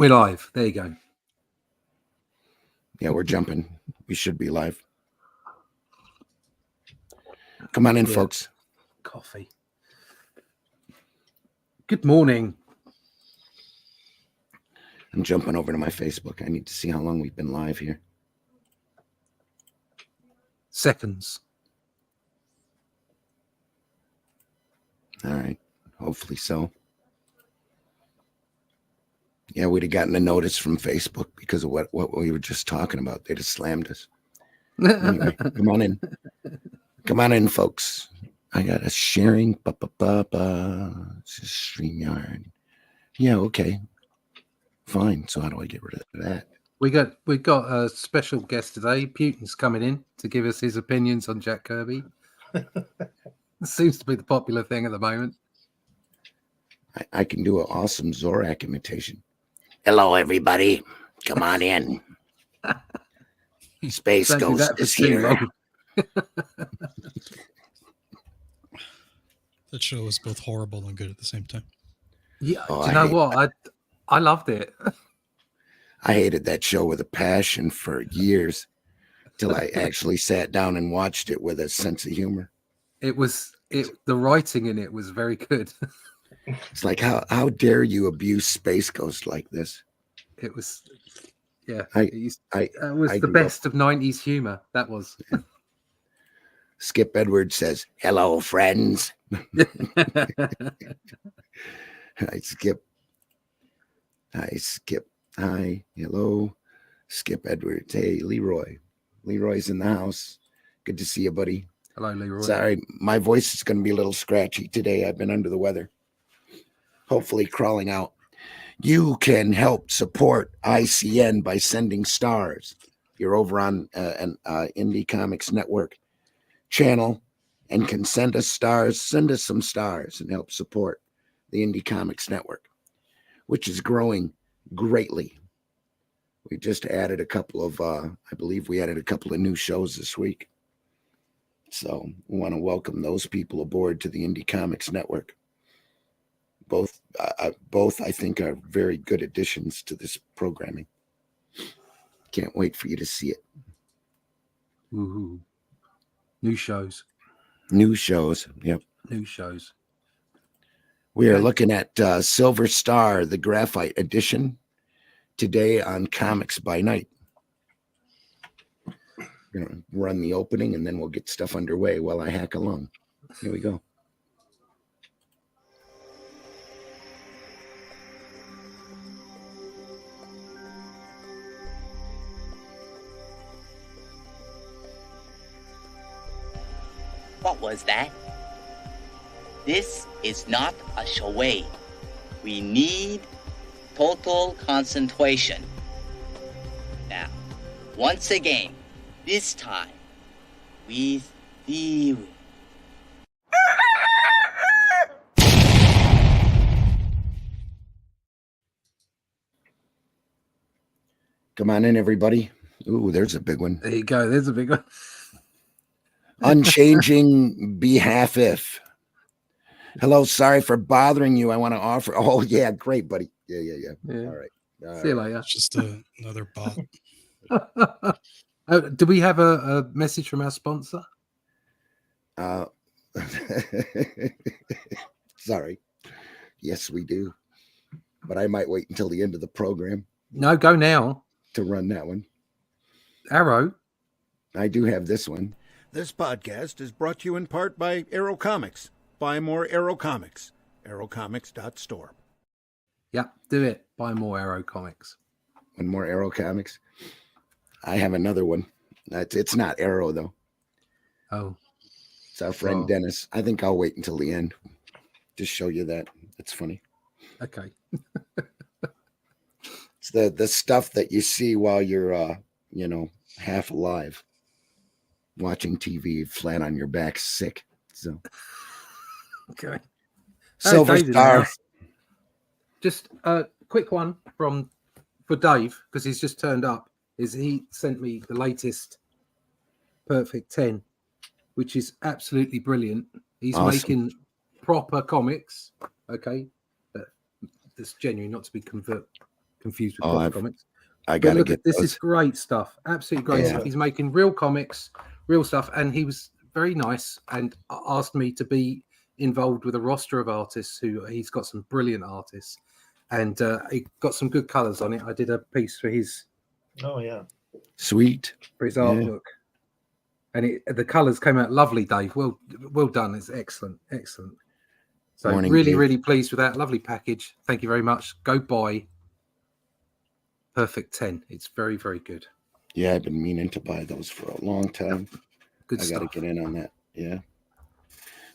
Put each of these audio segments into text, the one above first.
We're live. There you go. Yeah, we're jumping. We should be live. Come on in, folks. Coffee. Good morning. I'm jumping over to my Facebook. I need to see how long we've been live here. Seconds. All right. Hopefully so. Yeah, we'd have gotten a notice from Facebook because of what we were just talking about. They just slammed us. Anyway, come on in. Come on in, folks. I got a sharing. It's a StreamYard. Yeah, okay. Fine. So how do I get rid of that? We got a special guest today. Putin's coming in to give us his opinions on Jack Kirby. Seems to be the popular thing at the moment. I can do an awesome Zorak imitation. Hello, everybody. Come on in. Space Ghost is here. That show was both horrible and good at the same time. Yeah, do you know what? I loved it. I hated that show with a passion for years till I actually sat down and watched it with a sense of humor. The writing in it was very good. It's like, how dare you abuse Space Ghost like this? It was, yeah. It was the best of 90s humor. That was. Skip Edwards says, hello, friends. Hi, Skip. Hi, hello. Skip Edwards. Hey, Leroy. Leroy's in the house. Good to see you, buddy. Hello, Leroy. Sorry, my voice is going to be a little scratchy today. I've been under the weather. Hopefully crawling out. You can help support ICN by sending stars. You're over on an Indie Comics Network channel and can send us stars. Send us some stars and help support the Indie Comics Network, which is growing greatly. We just added a couple of, I believe we added a couple of new shows this week. So we want to welcome those people aboard to the Indie Comics Network. Both, I think, are very good additions to this programming. Can't wait for you to see it. Woohoo. New shows. New shows. Yep. New shows. We are looking at SLVER STAR, the Graphite edition, today on Comics by Night. We're going to run the opening and then we'll get stuff underway while I hack along. Here we go. What was that? This is not a charade. We need total concentration. Now, once again, this time, with theory. Come on in, everybody. Ooh, there's a big one. There you go. There's a big one. Unchanging behalf if. Hello, sorry for bothering you. I want to offer. Oh, yeah, great, buddy. Yeah. All right. See you later. It's just another bot. Do we have a message from our sponsor? Sorry. Yes, we do. But I might wait until the end of the program. No, go now. To run that one. Arrow. I do have this one. This podcast is brought to you in part by Arrow Comics. Buy more Arrow Comics. arrowcomics.store. Yeah, do it. Buy more Arrow Comics. One more Arrow Comics. I have another one. It's not Arrow, though. Oh. It's our friend Dennis. I think I'll wait until the end. Just show you that. It's funny. Okay. It's the stuff that you see while you're, half alive. Watching TV, flat on your back, sick. So, okay. SLVER STAR. Just a quick one for Dave, because he's just turned up. Is he sent me the latest Perfect 10, which is absolutely brilliant. He's making proper comics. Okay, that's genuine, not to be confused with Oh, proper I've- comics. I But gotta look, get this those. is great stuff. Absolutely great Yeah. stuff. He's making real comics, real stuff, and he was very nice and asked me to be involved with a roster of artists who he's got some brilliant artists, and he got some good colors on it. I did a piece for his Oh yeah. Sweet. Yeah. artbook, and the colors came out lovely, Dave. Well done. It's excellent. So Morning, really, Dave. really pleased with that. Lovely package. Thank you very much. Go buy Perfect 10. It's very, very good. Yeah, I've been meaning to buy those for a long time. Good I got to stuff. get in on that. Yeah.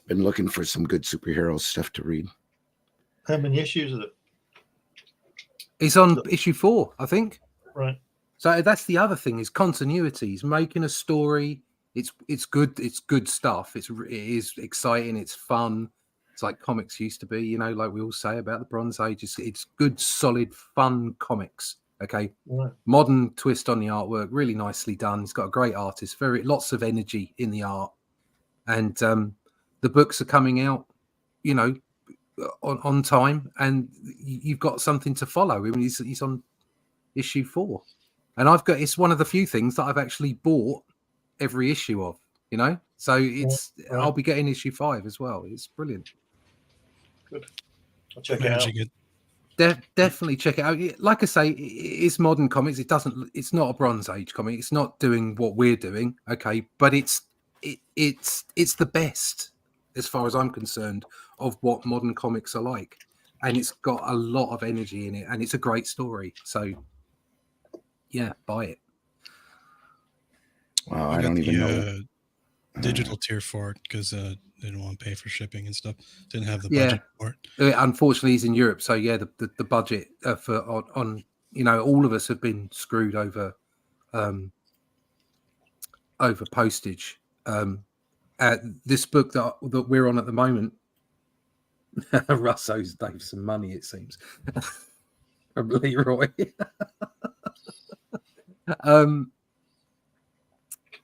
Been looking for some good superhero stuff to read. How many issues is it? It's on issue 4, I think. Right. So that's the other thing is continuity. He's making a story. It's good. It's good stuff. It is exciting. It's fun. It's like comics used to be, you know, like we all say about the Bronze Age. It's good, solid, fun comics. Okay. Right. Modern twist on the artwork, really nicely done. He's got a great artist, lots of energy in the art. And the books are coming out, you know, on time, and you've got something to follow. I mean, he's on issue 4. And it's one of the few things that I've actually bought every issue of, you know. So Right. I'll be getting issue 5 as well. It's brilliant. Good. I'll check it out. Magic it. Definitely check it out. Like I say, it's modern comics. It's not a Bronze Age comic. It's not doing what we're doing, okay, but it's the best as far as I'm concerned of what modern comics are like, and it's got a lot of energy in it, and it's a great story. So yeah, buy it. Wow, I got don't even know. digital tier for it because they didn't want to pay for shipping and stuff. Didn't have the Yeah. budget for it. Unfortunately, he's in Europe, so yeah, the budget for on you know, all of us have been screwed over postage. This book that we're on at the moment, Russ owes Dave some money, it seems, from Leroy.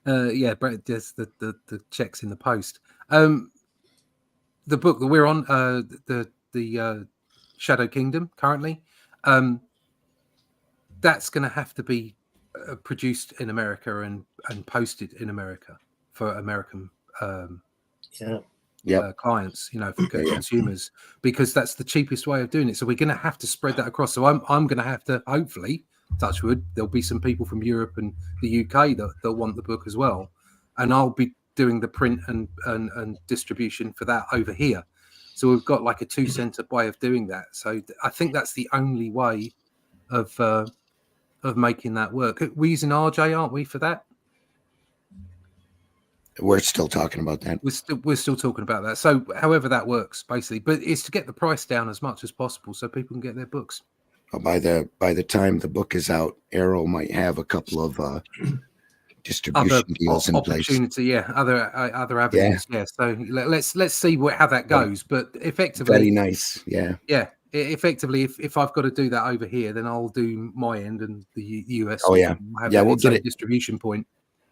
Yeah, Brett does the checks in the post. The book that we're on, the Shadow Kingdom currently, that's going to have to be produced in America and posted in America for American clients, you know, for consumers, because that's the cheapest way of doing it. So we're going to have to spread that across. So I'm going to have to, hopefully, touch wood, there'll be some people from Europe and the UK that want the book as well, and I'll be doing the print and distribution for that over here. So we've got like a 2-center way of doing that. So I think that's the only way of making that work. We're using RJ, aren't we, for that? We're still talking about that. We're still talking about that. So however that works, basically, but it's to get the price down as much as possible so people can get their books. Well, by the time the book is out, Arrow might have a couple of distribution deals in place. Other avenues. Yeah. So let's see how that goes. But effectively, Very nice. Yeah. Yeah. Effectively, if I've got to do that over here, then I'll do my end, and the US. Oh yeah. Have We'll get it. Distribution point.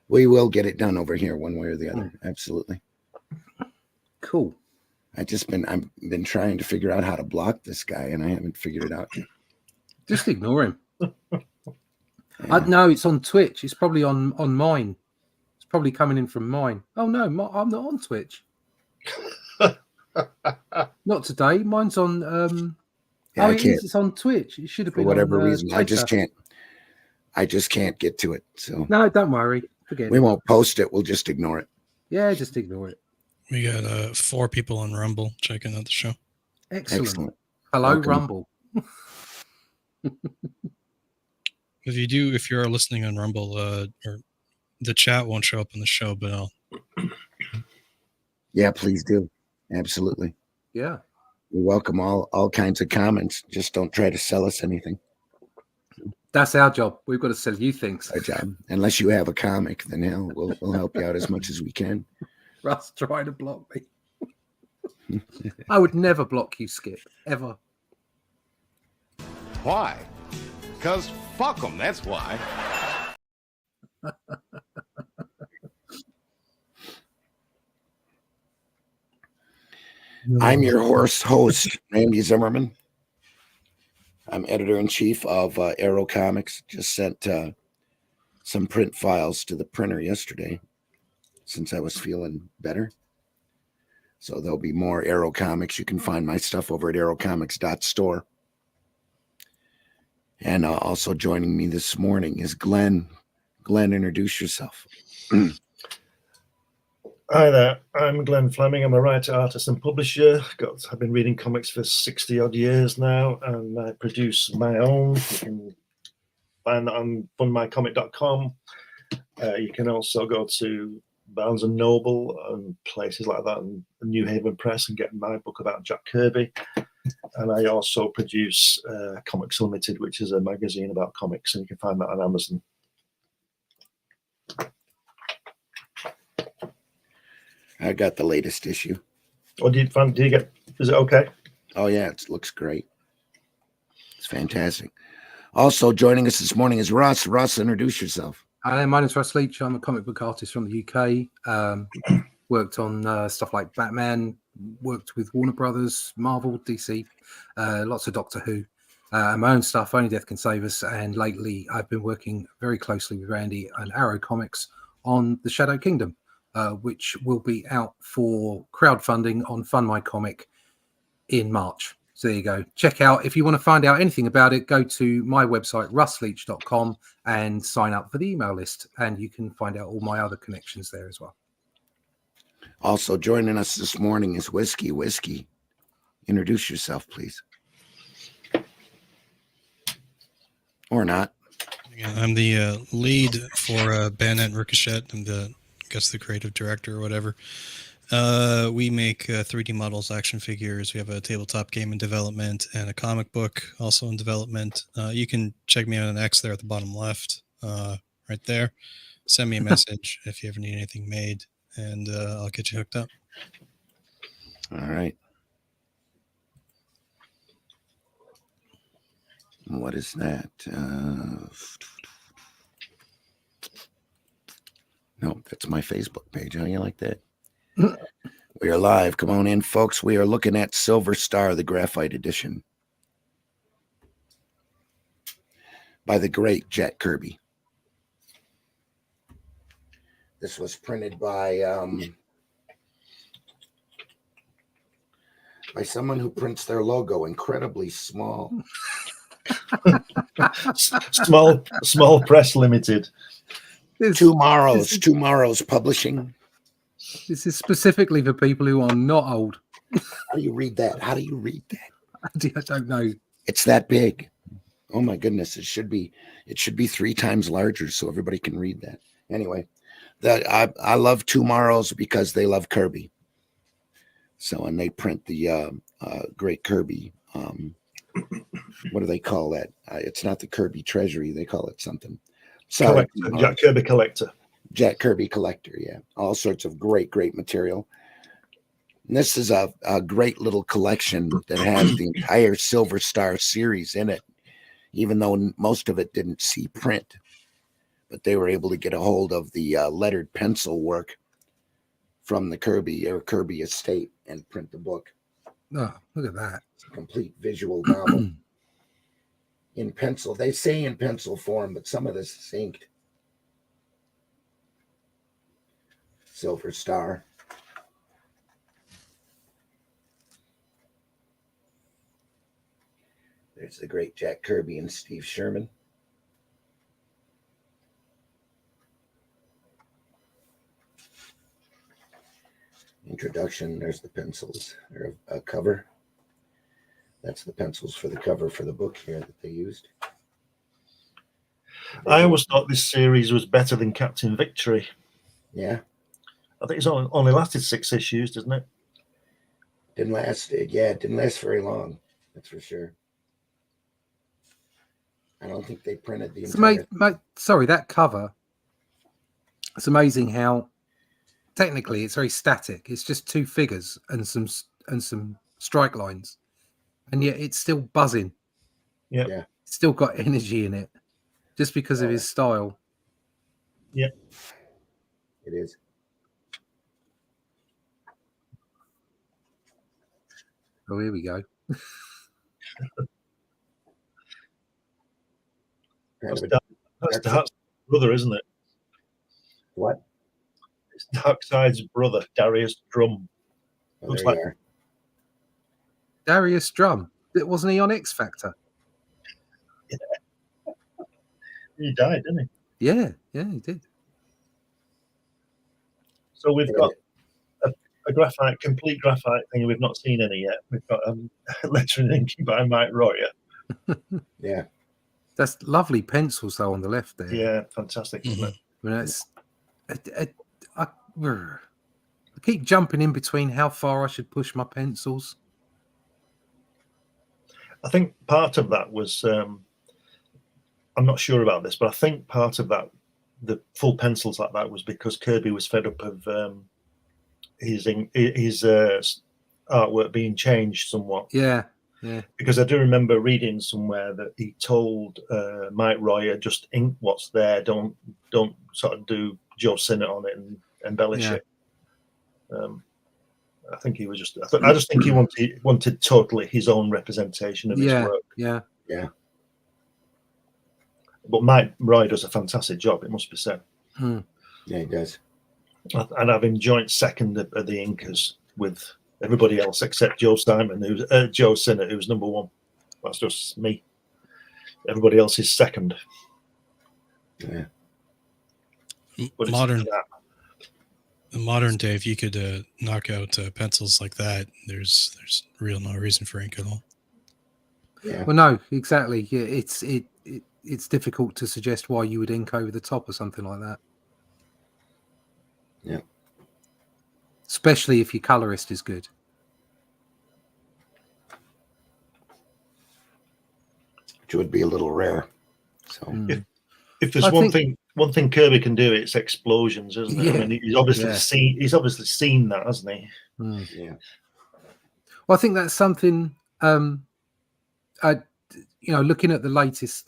We will get it done over here one way or the other. Absolutely. Cool. I've been trying to figure out how to block this guy, and I haven't figured it out yet. Just ignore him. No, it's on Twitch. It's probably on mine. It's probably coming in from mine. Oh no, I'm not on Twitch. Not today. Mine's on. Yeah, it's on Twitch. It should have been for whatever on, reason. Twitter. I just can't get to it. So no, don't worry. Forget we it. won't post it. We'll just ignore it. Yeah, just ignore it. We got 4 people on Rumble checking out the show. Excellent. Hello, Welcome. Rumble. If you're listening on Rumble, or the chat won't show up on the show, but I'll. Yeah, please do. Absolutely. Yeah. We welcome all kinds of comments. Just don't try to sell us anything. That's our job. We've got to sell you things. Our job. Unless you have a comic, then hell, we'll help you out as much as we can. Russ trying to block me. I would never block you, Skip, ever. Why? Because fuck them, that's why. I'm your host, Randy Zimmerman. I'm editor-in-chief of Arrow Comics. Just sent some print files to the printer yesterday since I was feeling better. So there'll be more Arrow Comics. You can find my stuff over at arrowcomics.store. And also joining me this morning is Glenn. Glenn, introduce yourself. Hi there, I'm Glenn Fleming. I'm a writer, artist, and publisher. I've been reading comics for 60 odd years now, and I produce my own. You can find that on funmycomic.com. You can also go to Barnes and Noble and places like that, and New Haven Press, and get my book about Jack Kirby. And I also produce Comics Limited, which is a magazine about comics, and you can find that on Amazon. I got the latest issue. What do you get? Is it okay? Oh, yeah, it looks great. It's fantastic. Also joining us this morning is Russ. Russ, introduce yourself. Hi, my name's Russ Leach. I'm a comic book artist from the UK. Worked on stuff like Batman, worked with Warner Brothers, Marvel, DC, lots of Doctor Who. My own stuff, Only Death Can Save Us. And lately I've been working very closely with Randy and Arrow Comics on The Shadow Kingdom, which will be out for crowdfunding on Fund My Comic in March. So there you go. Check out, if you want to find out anything about it, go to my website, russleach.com, and sign up for the email list. And you can find out all my other connections there as well. Also joining us this morning is Whiskey. Whiskey, introduce yourself, please. Or not. Yeah, I'm the lead for Bayonet Ricochet. I'm the creative director or whatever. We make 3D models, action figures. We have a tabletop game in development and a comic book also in development. You can check me out on X there at the bottom left, right there. Send me a message if you ever need anything made, and I'll get you hooked up. All right. What is that? No, that's my Facebook page. How you like that? We are live. Come on in, folks. We are looking at Silver Star, the Graphite edition by the great Jack Kirby. This was printed by someone who prints their logo incredibly small. small press limited. Tomorrow's Publishing. This is specifically for people who are not old. How do you read that? I don't know. It's that big. Oh my goodness. It should be 3 times larger so everybody can read that. Anyway, I love Tomorrow's because they love Kirby. So, and they print the great Kirby. What do they call that? It's not the Kirby Treasury. They call it something. Sorry, Jack Kirby Collector. Jack Kirby Collector, yeah. All sorts of great material. And this is a great little collection that has the entire Silver Star series in it, even though most of it didn't see print. But they were able to get a hold of the lettered pencil work from the Kirby estate and print the book. Oh, look at that. It's a complete visual novel. In pencil. They say in pencil form, but some of this is inked. Silver Star. There's the great Jack Kirby and Steve Sherman. Introduction. There's the pencils. They're a cover. That's the pencils for the cover for the book here that they used. I always thought this series was better than Captain Victory. Yeah. I think it's only lasted 6 issues, doesn't it? It didn't last very long. That's for sure. I don't think they printed the entire... Sorry, that cover. It's amazing how technically it's very static. It's just 2 figures and some strike lines. And yet it's still buzzing. Yeah. It's still got energy in it. Just because of his style. Yeah. It is. Oh, here we go. kind of a That's Dark Darkseid's brother, isn't it? what? It's Darkseid's brother, Darius Drum. Oh, Looks there like you are. Darius Drum. Wasn't he on X Factor? he died, didn't he? Yeah, he did. So we've got a graphite, complete graphite thing. We've not seen any yet. We've got lettering inking by Mike Royer. Yeah. That's lovely pencils though on the left there. Yeah, fantastic, isn't it? I mean, it's I keep jumping in between how far I should push my pencils. I think part of that was I'm not sure about this, but I think part of that, the full pencils like that, was because Kirby was fed up of his artwork being changed somewhat. Yeah. Because I do remember reading somewhere that he told Mike Royer, just ink what's there, don't sort of do Joe Sinnott on it and embellish it. I think he was just. I just think he wanted totally his own representation of his work. Yeah. But Mike Royer does a fantastic job, it must be said. Yeah, he does. And I've enjoyed second of the inkers with everybody else except Joe Simon, Joe Sinnott, who's number one. That's just me. Everybody else is second. Yeah. Modern day, if you could knock out pencils like that, there's no reason for ink at all. Yeah. Well, no, exactly. Yeah, it's difficult to suggest why you would ink over the top or something like that. Yeah. Especially if your colorist is good. Which would be a little rare. So if there's one thing Kirby can do, it's explosions, isn't it? Yeah. I mean, he's obviously seen that, hasn't he? Yeah. Well, I think that's something. Looking at the latest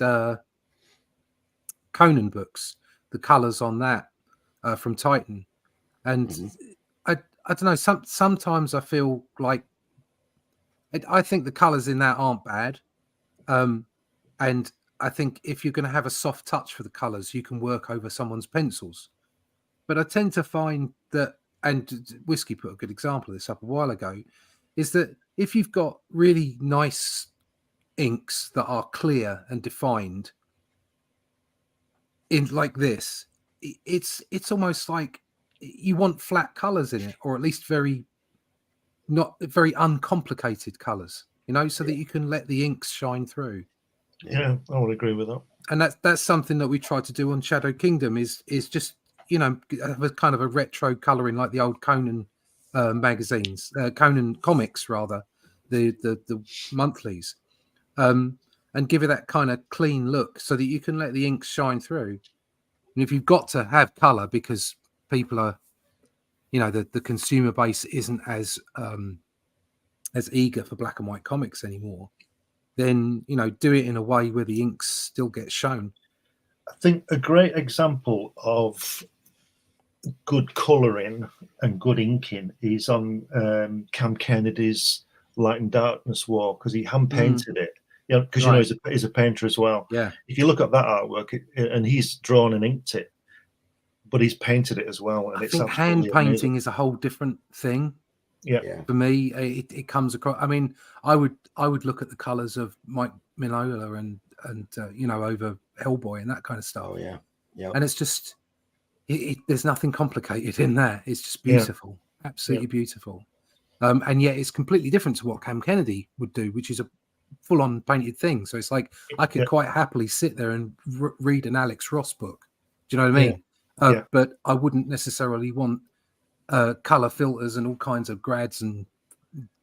Conan books, the colors on that from Titan, and I don't know. Sometimes I feel like I think the colors in that aren't bad, and I think if you're going to have a soft touch for the colors, you can work over someone's pencils. But I tend to find that, and Whiskey put a good example of this up a while ago, is that if you've got really nice inks that are clear and defined in like this, it's almost like you want flat colors in it, or at least not very uncomplicated colors, so that you can let the inks shine through. Yeah, I would agree with that. And that's something that we tried to do on Shadow Kingdom is just have a kind of a retro coloring like the old Conan magazines, Conan comics rather, the monthlies, and give it that kind of clean look so that you can let the inks shine through. And if you've got to have color because people are, the consumer base isn't as eager for black and white comics anymore, then do it in a way where the inks still get shown. I think a great example of good colouring and good inking is on Cam Kennedy's Light and Darkness War, because he hand painted it. Because he's a painter as well. Yeah. If you look at that artwork, and he's drawn and inked it, but he's painted it as well. And I think hand painting is a whole different thing. Yeah. For me, it comes across. I mean, I would look at the colours of Mike Mignola and over Hellboy and that kind of stuff. Oh yeah. Yeah. And it's just there's nothing complicated in that. It's just beautiful, absolutely beautiful. And yet it's completely different to what Cam Kennedy would do, which is a full-on painted thing. So it's like I could quite happily sit there and read an Alex Ross book. Do you know what I mean? But I wouldn't necessarily want color filters and all kinds of grads and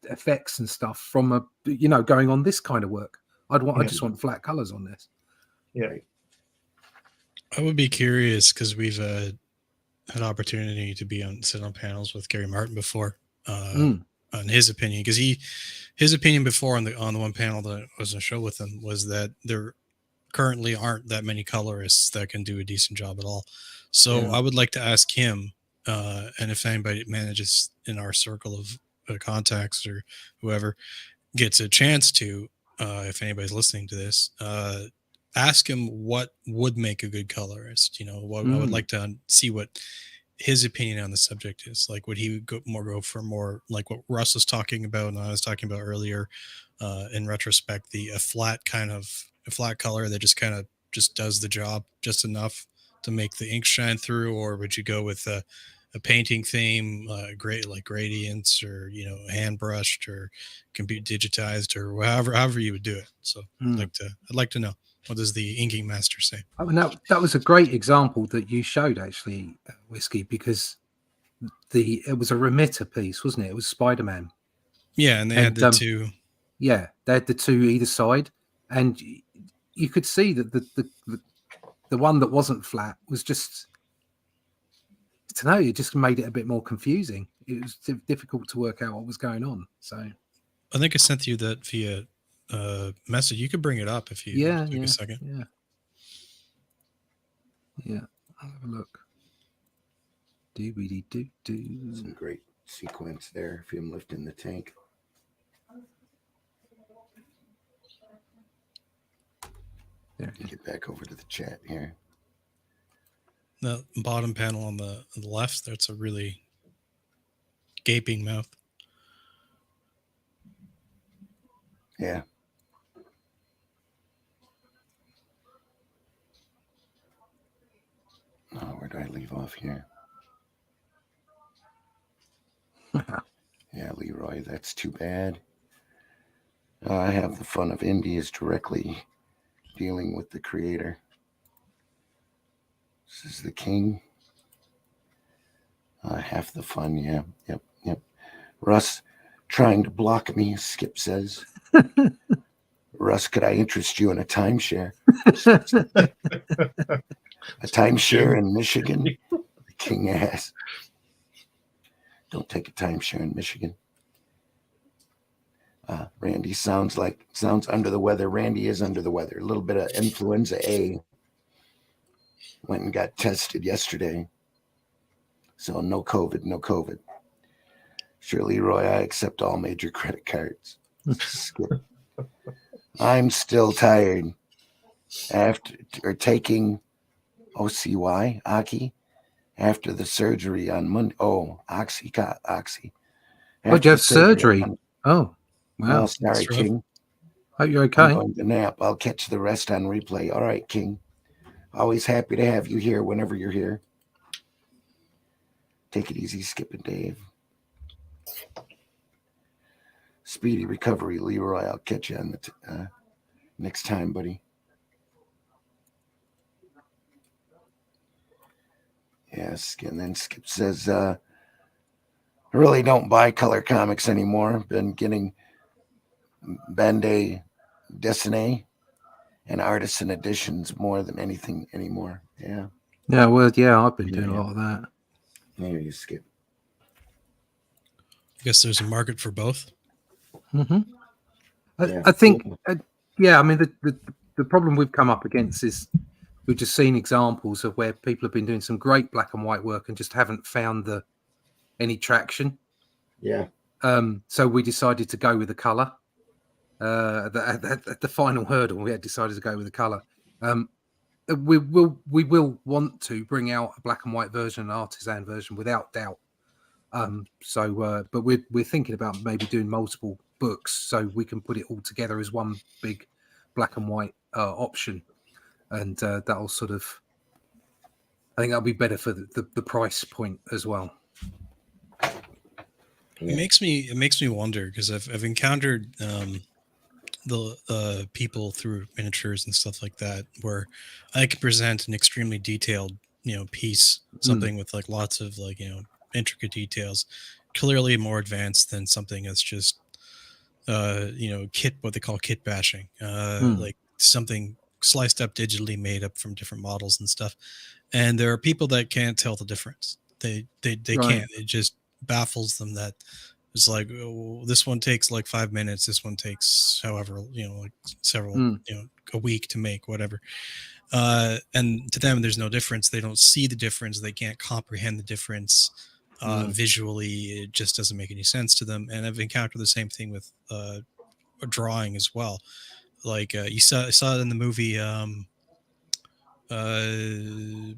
effects and stuff from going on this kind of work. I just want flat colors on this. Yeah. I would be curious because we've had opportunity to sit on panels with Gary Martin before on his opinion, because his opinion before on the one panel that I was on a show with him was that there currently aren't that many colorists that can do a decent job at all. So I would like to ask him, and if anybody manages in our circle of contacts or whoever gets a chance to, if anybody's listening to this, ask him what would make a good colorist. You know, what I would like to see what his opinion on the subject is. Like, would he go for more like what Russ was talking about and I was talking about earlier? In retrospect, a flat color that just kind of just does the job just enough to make the ink shine through, or would you go with a painting theme, great like gradients, or hand brushed or computer digitized, or however you would do it? So I'd like to know, what does the inking master say? I mean, that was a great example that you showed, actually, Whiskey, because it was a remitter piece, wasn't it? It was Spider-Man. Yeah, and they had the two. Yeah, they had the two either side, and you could see that the one that wasn't flat was just, I don't know, it just made it a bit more confusing. It was difficult to work out what was going on. So I think I sent you that via message. You could bring it up if you took a second. Yeah. I'll have a look. Some great sequence there of him lifting the tank. There. Get back over to the chat here. The bottom panel on the left, that's a really gaping mouth. Yeah. Oh, where do I leave off here? Yeah, Leroy, that's too bad. I have the fun of indie is directly dealing with the creator. This is the king. Half the fun, yeah. Yep. Russ trying to block me, Skip says. Russ, could I interest you in a timeshare? A timeshare in Michigan? The king asks. Don't take a timeshare in Michigan. Randy sounds under the weather. Randy is under the weather. A little bit of influenza A. Went and got tested yesterday. So no COVID. Sure, Leroy, I accept all major credit cards. Skip. I'm still tired. After taking OCY, Aki, after the surgery on Monday. Oh, Oxy. Oh, you have surgery? Oh, wow. Oh, sorry, King. Hope you're okay. I'm going to nap. I'll catch the rest on replay. All right, King. Always happy to have you here whenever you're here. Take it easy, Skip and Dave. Speedy recovery, Leroy. I'll catch you on the next time, buddy. Yes, and then Skip says, I really don't buy color comics anymore. Been getting Bande Dessiné and artisan editions more than anything anymore. Yeah. Yeah, well, yeah, I've been doing a lot of that. There you Skip. I guess there's a market for both. Mm-hmm. I think, I mean, the problem we've come up against is we've just seen examples of where people have been doing some great black and white work and just haven't found any traction. Yeah. So we decided to go with the color. At the final hurdle, we had decided to go with the color. We will want to bring out a black and white version, an artisan version, without doubt. But we're thinking about maybe doing multiple books so we can put it all together as one big black and white option, and that'll sort of, I think that'll be better for the price point as well. It makes me wonder, because I've encountered the people through miniatures and stuff like that, where I can present an extremely detailed piece, something with like lots of intricate details, clearly more advanced than something that's just what they call kit bashing, like something sliced up digitally, made up from different models and stuff. And there are people that can't tell the difference. They can't. It just baffles them that it's like, oh, this one takes like 5 minutes, this one takes however like several a week to make, whatever. And to them there's no difference. They don't see the difference. They can't comprehend the difference. Visually, it just doesn't make any sense to them. And I've encountered the same thing with drawing as well. like you saw it in the movie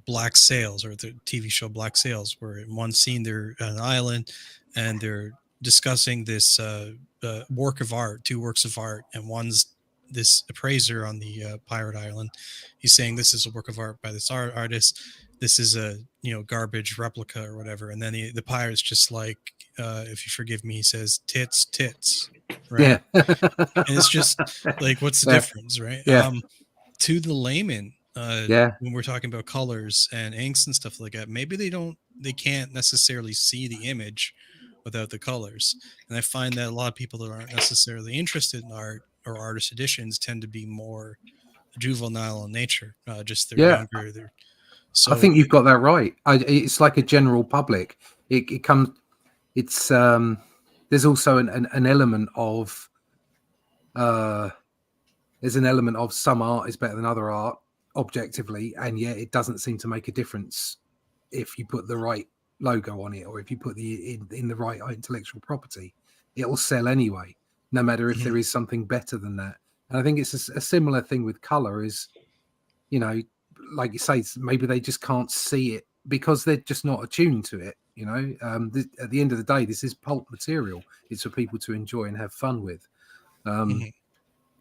Black Sails, or the TV show Black Sails, where in one scene they're on an island and they're discussing this work of art, two works of art, and one's this appraiser on the pirate island. He's saying this is a work of art by this artist. This is a garbage replica or whatever. And then the pirate's just like, if you forgive me, he says tits, right? Yeah. And it's just like, what's the difference, right? Yeah. To the layman, Yeah. when we're talking about colors and inks and stuff like that, maybe they can't necessarily see the image without the colors. And I find that a lot of people that aren't necessarily interested in art or artist editions tend to be more juvenile in nature. Just they're younger. So I think you've got that right. It's like a general public. It comes. It's there's also an element of there's an element of some art is better than other art objectively, and yet it doesn't seem to make a difference if you put the right logo on it or if you put in the right intellectual property. It'll sell anyway, no matter if there is something better than that. And I think it's a similar thing with color. Is like you say, maybe they just can't see it because they're just not attuned to it. At the end of the day, this is pulp material. It's for people to enjoy and have fun with. I mean,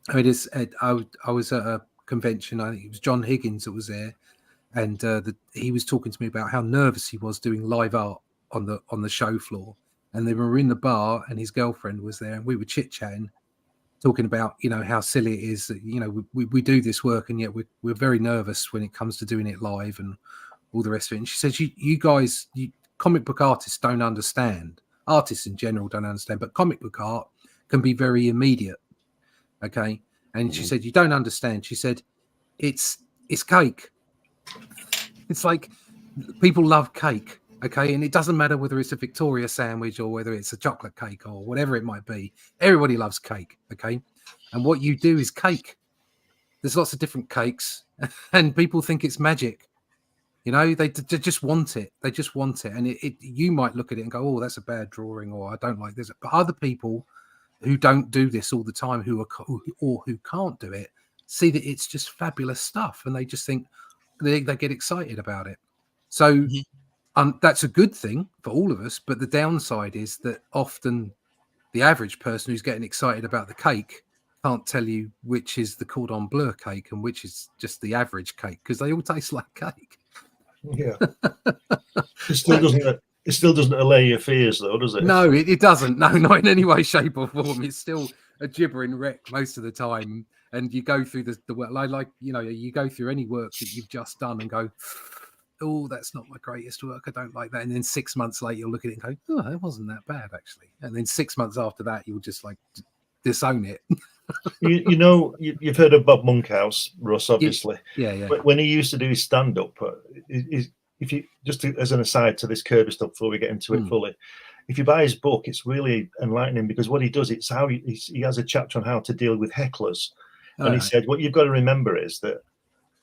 I was at a convention. I think it was John Higgins that was there, and he was talking to me about how nervous he was doing live art on the show floor. And they were in the bar, and his girlfriend was there, and we were chit chatting, talking about how silly it is that we do this work, and yet we're very nervous when it comes to doing it live and all the rest of it. And she says, you guys, comic book artists don't understand. Artists in general don't understand, but comic book art can be very immediate. Okay. And she said, you don't understand. She said, it's cake. It's like people love cake. Okay. And it doesn't matter whether it's a Victoria sandwich or whether it's a chocolate cake or whatever it might be. Everybody loves cake. Okay. And what you do is cake. There's lots of different cakes and people think it's magic. They just want it. They just want it. And you might look at it and go, oh, that's a bad drawing, or I don't like this. But other people who don't do this all the time, who can't do it, see that it's just fabulous stuff. And they just think they get excited about it. So that's a good thing for all of us. But the downside is that often the average person who's getting excited about the cake can't tell you which is the cordon bleu cake and which is just the average cake, because they all taste like cake. Yeah. It still doesn't allay your fears, though, does it? No, it doesn't. No, not in any way, shape, or form. It's still a gibbering wreck most of the time. And you go through the work, you go through any work that you've just done and go, oh, that's not my greatest work. I don't like that. And then 6 months later, you'll look at it and go, oh, that wasn't that bad, actually. And then 6 months after that, you'll just like disown it. You've heard of Bob Monkhouse, Russ, obviously. Yeah. But when he used to do his stand-up, if you as an aside to this Kirby stuff before we get into it fully, if you buy his book, it's really enlightening, because what he does, it's how he has a chapter on how to deal with hecklers. And he said, what you've got to remember is that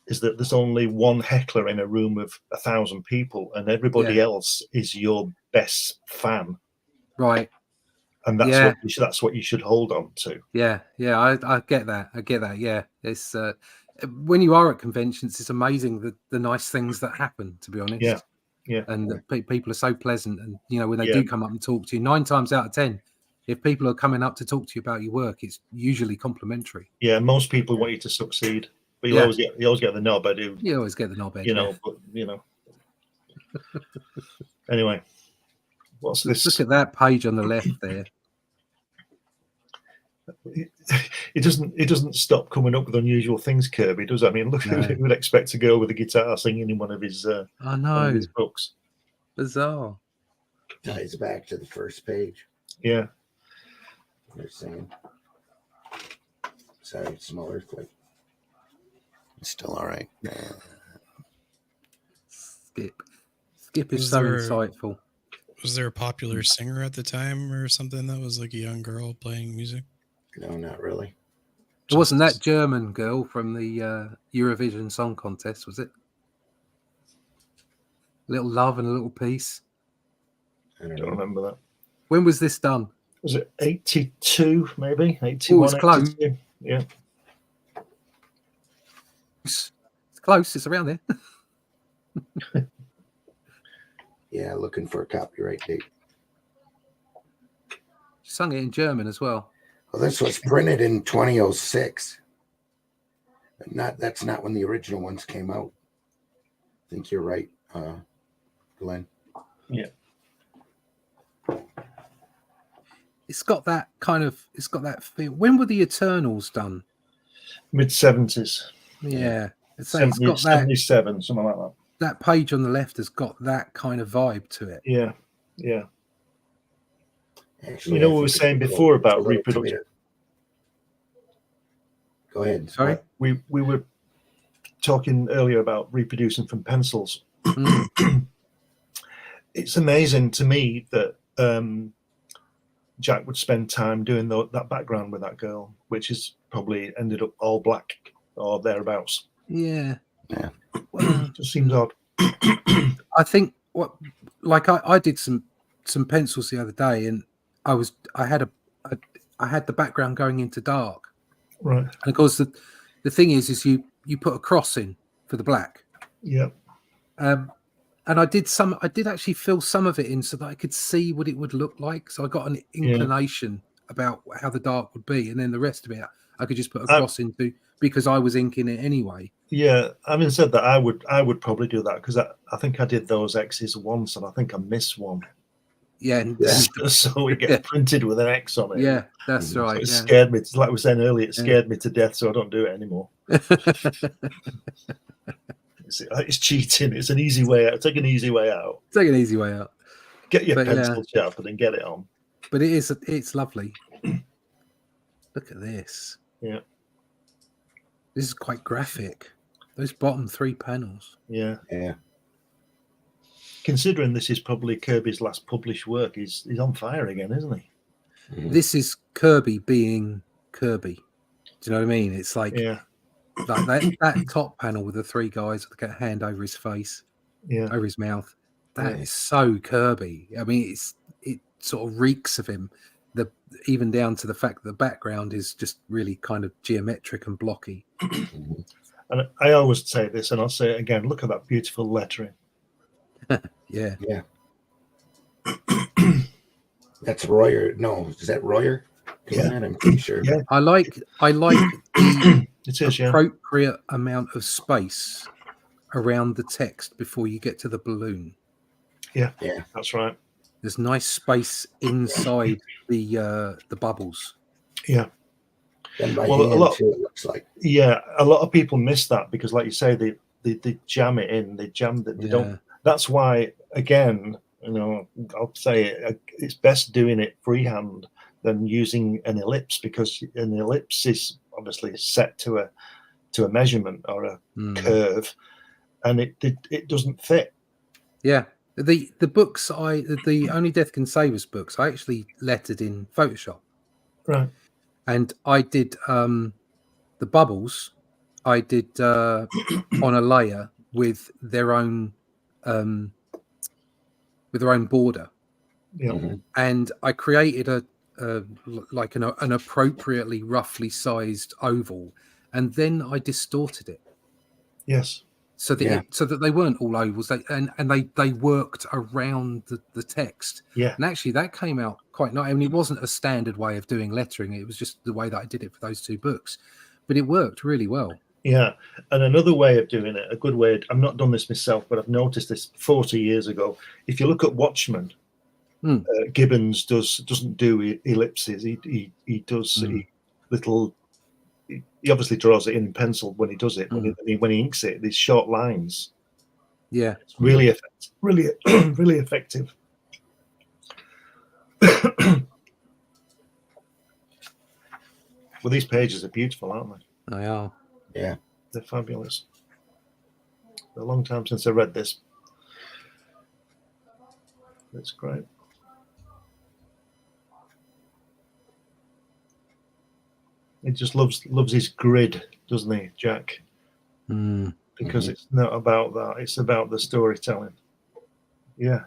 there's only one heckler in a room of 1,000 people, and everybody else is your best fan. Right. And that's what you should hold on to. Yeah. I get that. Yeah. It's when you are at conventions, it's amazing the nice things that happen, to be honest. Yeah. And people are so pleasant, and when they do come up and talk to you, 9 times out of 10, if people are coming up to talk to you about your work, it's usually complimentary. Yeah, most people want you to succeed, but you always get the nod. I do. You always get the knob. Anyway, what's this? Look at that page on the left there. It doesn't stop coming up with unusual things, Kirby, does it? I mean, look, who would expect a girl with a guitar singing in one of his I know. one of his books? Bizarre. Ties back to the first page. Yeah. They're saying, sorry, small earthquake. It's still all right. Skip is so insightful. Was there a popular singer at the time or something that was like a young girl playing music? No, not really. It wasn't that German girl from the Eurovision Song Contest, was it? A little love and a little peace. I don't Don't remember that. When was this done? Was it 82, maybe? 81, Oh, it's close. 82? Yeah. It's close. It's around there. Yeah, looking for a copyright date. She sung it in German as well. Well, this was printed in 2006. That's not when the original ones came out. I think you're right, Glenn. Yeah. It's got that feel. When were the Eternals done? Mid-70s. Yeah. It's got 70, that 77, something like that. that page on the left has got that kind of vibe to it. Yeah, yeah. Actually, You know I what we were think saying it's before a about little reproduction? clear. Go ahead. Sorry? We were talking earlier about reproducing from pencils. It's amazing to me that Jack would spend time doing that background with that girl, which is probably ended up all black or thereabouts. Yeah. Yeah. Well, Just seems odd. I think I did some pencils the other day, and I had the background going into dark. Right. And of course the thing is you put a cross in for the black. Yeah. And I did actually fill some of it in so that I could see what it would look like. So I got an inclination about how the dark would be, and then the rest of it I could just put a cross into because I was inking it anyway. Yeah. Having said that, I would probably do that because I think I did those X's once, and I think I missed one. Yeah. And, So it gets printed with an X on it. yeah, that's right. So it Yeah. scared me. Like we were saying earlier, it scared me to death, so I don't do it anymore. It's cheating. It's an easy way out. Take an easy way out. Take an easy way out. Get your But, pencil sharpened and get it on. But it's lovely. Look at this. Yeah. This is quite graphic. Those bottom 3 panels. Yeah. Yeah. Considering this is probably Kirby's last published work, he's on fire again, isn't he? This is Kirby being Kirby. Do you know what I mean? It's like, that top panel with the 3 guys with a hand over his face, over his mouth. That is so Kirby. I mean, it sort of reeks of him. Even down to the fact that the background is just really kind of geometric and blocky. And I always say this, and I'll say it again. Look at that beautiful lettering. Yeah. Yeah. That's Royer. No, is that Royer? Yeah. I'm pretty sure. Yeah. I like the It is, yeah. appropriate amount of space around the text before you get to the balloon. Yeah. Yeah. That's right. There's nice space inside the bubbles. Yeah. And by Well, hand too, it looks like. Yeah, a lot of people miss that because, like you say, they jam it in. They jam that they don't. That's why, again, I'll say it's best doing it freehand than using an ellipse, because an ellipse is obviously set to a measurement or a curve, and it doesn't fit. Yeah. The books the Only Death Can Save Us books, I actually lettered in Photoshop. Right. And I did the bubbles. I did on a layer with their own border. Yeah. And I created an appropriately roughly sized oval, and then I distorted it. Yes. So that they weren't all ovals. They worked around the text. Yeah. And actually that came out quite nice. I mean, it wasn't a standard way of doing lettering. It was just the way that I did it for those 2 books. But it worked really well. Yeah. And another way of doing it, a good way, I've not done this myself, but I've noticed this 40 years ago. If you look at Watchmen, Gibbons doesn't do ellipses. He does little. He obviously draws it in pencil when he does it. When he inks it, these short lines. Yeah, it's really effective. Really effective. Well, these pages are beautiful, aren't they? they are. Yeah, they're fabulous. A long time since I read this. It's great. He just loves his grid, doesn't he, Jack? Because it's not about that; it's about the storytelling. Yeah.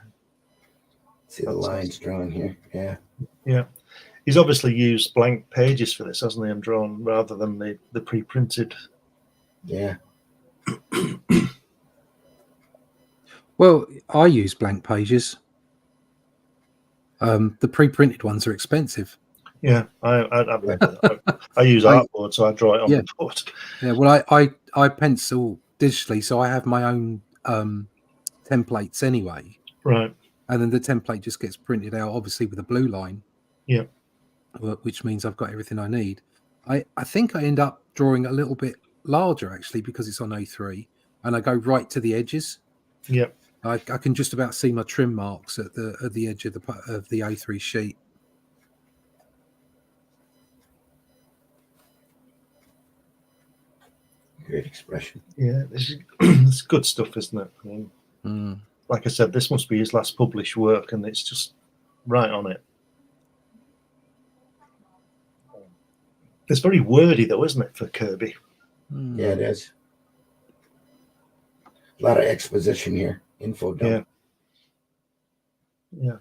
See the lines drawn here. Yeah. Yeah. He's obviously used blank pages for this, hasn't he? And drawn rather than the pre-printed. Yeah. Well, I use blank pages. The pre-printed ones are expensive. Yeah, I use artboard, so I draw it on the board. Yeah, well, I pencil digitally, so I have my own templates anyway. Right. And then the template just gets printed out, obviously with a blue line. Yeah. Which means I've got everything I need. I think I end up drawing a little bit larger actually because it's on A3, and I go right to the edges. Yeah. I can just about see my trim marks at the edge of the A3 sheet. Great expression. Yeah, it's good stuff, isn't it? I mean, like I said, this must be his last published work, and it's just right on it. It's very wordy, though, isn't it, for Kirby? Yeah, it is. A lot of exposition here. Info dump. Yeah.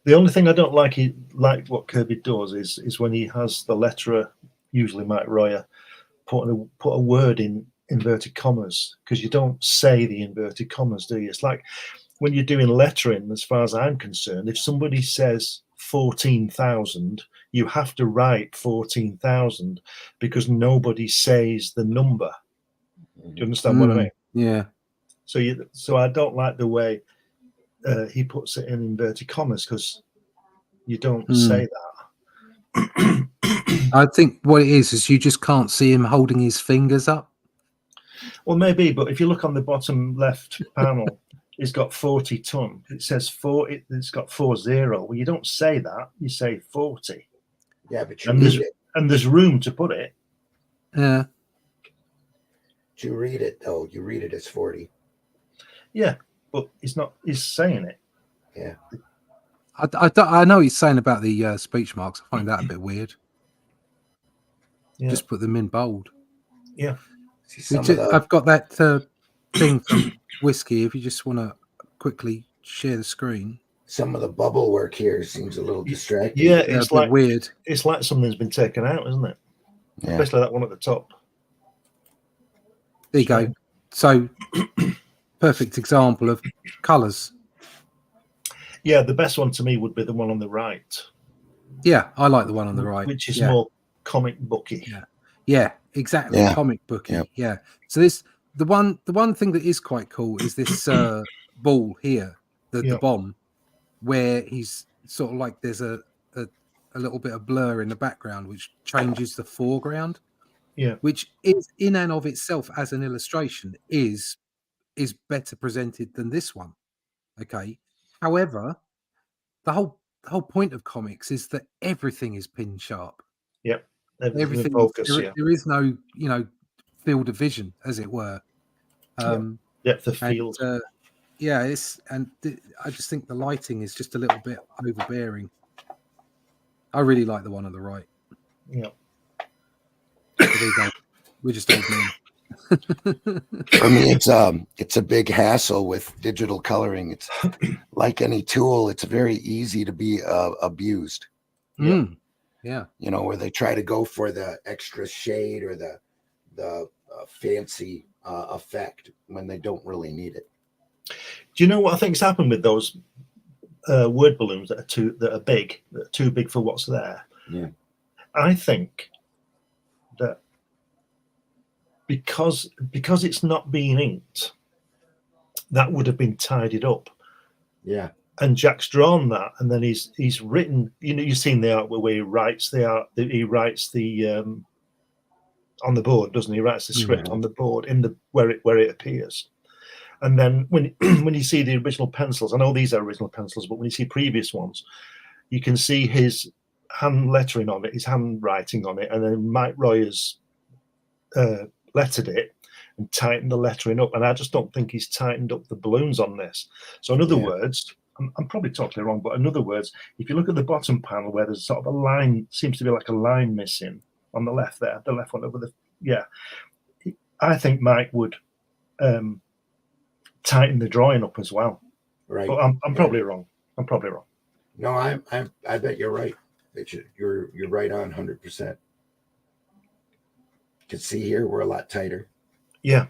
The only thing I don't like what Kirby does is when he has the letterer, usually Mike Royer, put a word in inverted commas, because you don't say the inverted commas, do you? It's like when you're doing lettering, as far as I'm concerned, if somebody says 14,000, you have to write 14,000 because nobody says the number. Do you understand what I mean? Yeah. So I don't like the way he puts it in inverted commas, because you don't say that. I think what it is you just can't see him holding his fingers up. Well, maybe, but if you look on the bottom left panel, it's got 40 ton. It says 4. It's got 40. Well, you don't say that. You say 40. Yeah, but you read it. And there's room to put it. Yeah. You read it though. You read it as 40. Yeah, but he's not. He's saying it. Yeah. I know he's saying about the speech marks. I find that a bit weird. Yeah. Just put them in bold. Yeah. I've got that thing from Whiskey. If you just want to quickly share the screen. Some of the bubble work here seems a little distracting. Yeah, it's like weird. It's like something's been taken out, isn't it? Yeah. Especially that one at the top. There you go. So, perfect example of colours. Yeah, the best one to me would be the one on the right. Yeah, I like the one on the right, which is more comic booky. Yeah, exactly. Yeah. Comic booky. Yep. Yeah. So the one thing that is quite cool is this ball here, the bomb, where he's sort of like there's a little bit of blur in the background, which changes the foreground. Yeah. Which is in and of itself as an illustration is better presented than this one. Okay. However, the whole point of comics is that everything is pin sharp. Yep. Everything in focus. there is no field of vision, as it were. Depth of field. I just think the lighting is just a little bit overbearing. I really like the one on the right. Yeah. So there you go. We're just old men. For me, it's a big hassle with digital coloring. It's like any tool; it's very easy to be abused. Yeah, where they try to go for the extra shade or the fancy effect when they don't really need it. Do you know what I think's happened with those word balloons that are big, that are too big for what's there? Yeah, I think that because it's not being inked, that would have been tidied up. Yeah. And Jack's drawn that, and then he's written. You've seen the art where he writes the art. He writes the on the board, doesn't he? He writes the script on the board where it appears. And then when you see the original pencils, I know these are original pencils, but when you see previous ones, you can see his hand lettering on it, his handwriting on it, and then Mike Royer's lettered it and tightened the lettering up. And I just don't think he's tightened up the balloons on this. So in other words, I'm probably totally wrong, but in other words, if you look at the bottom panel where there's sort of a line, seems to be like a line missing on the left there, the left one over I think Mike would tighten the drawing up as well. Right. But I'm probably wrong. I'm probably wrong. No, I bet you're right. You're right on 100%. Could see here we're a lot tighter. Yeah.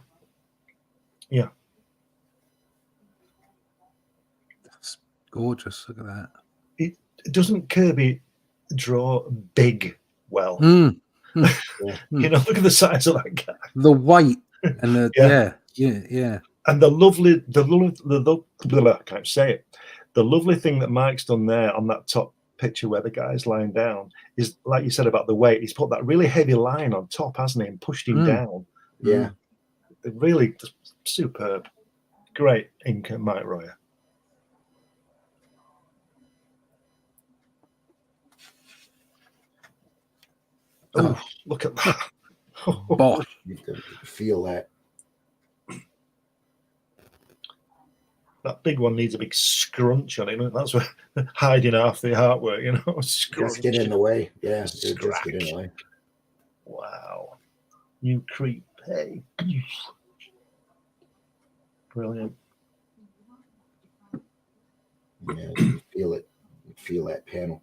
That's gorgeous. Look at that. Doesn't Kirby draw big well? Mm. You know, look at the size of that guy. The weight and the yeah. And I can't say it. The lovely thing that Mike's done there on that top picture where the guy's lying down is, like you said about the weight, he's put that really heavy line on top, hasn't he, and pushed him down. Yeah. Really superb. Great ink at Mike Royer. Oh, look at that. Bosh. You can feel that. That big one needs a big scrunch on it. That's what hiding half the artwork, you know. Scrunch. Just get in the way. Yeah, just get in the way. Wow. You creep. Hey. Brilliant. Yeah, you feel it. You feel that panel.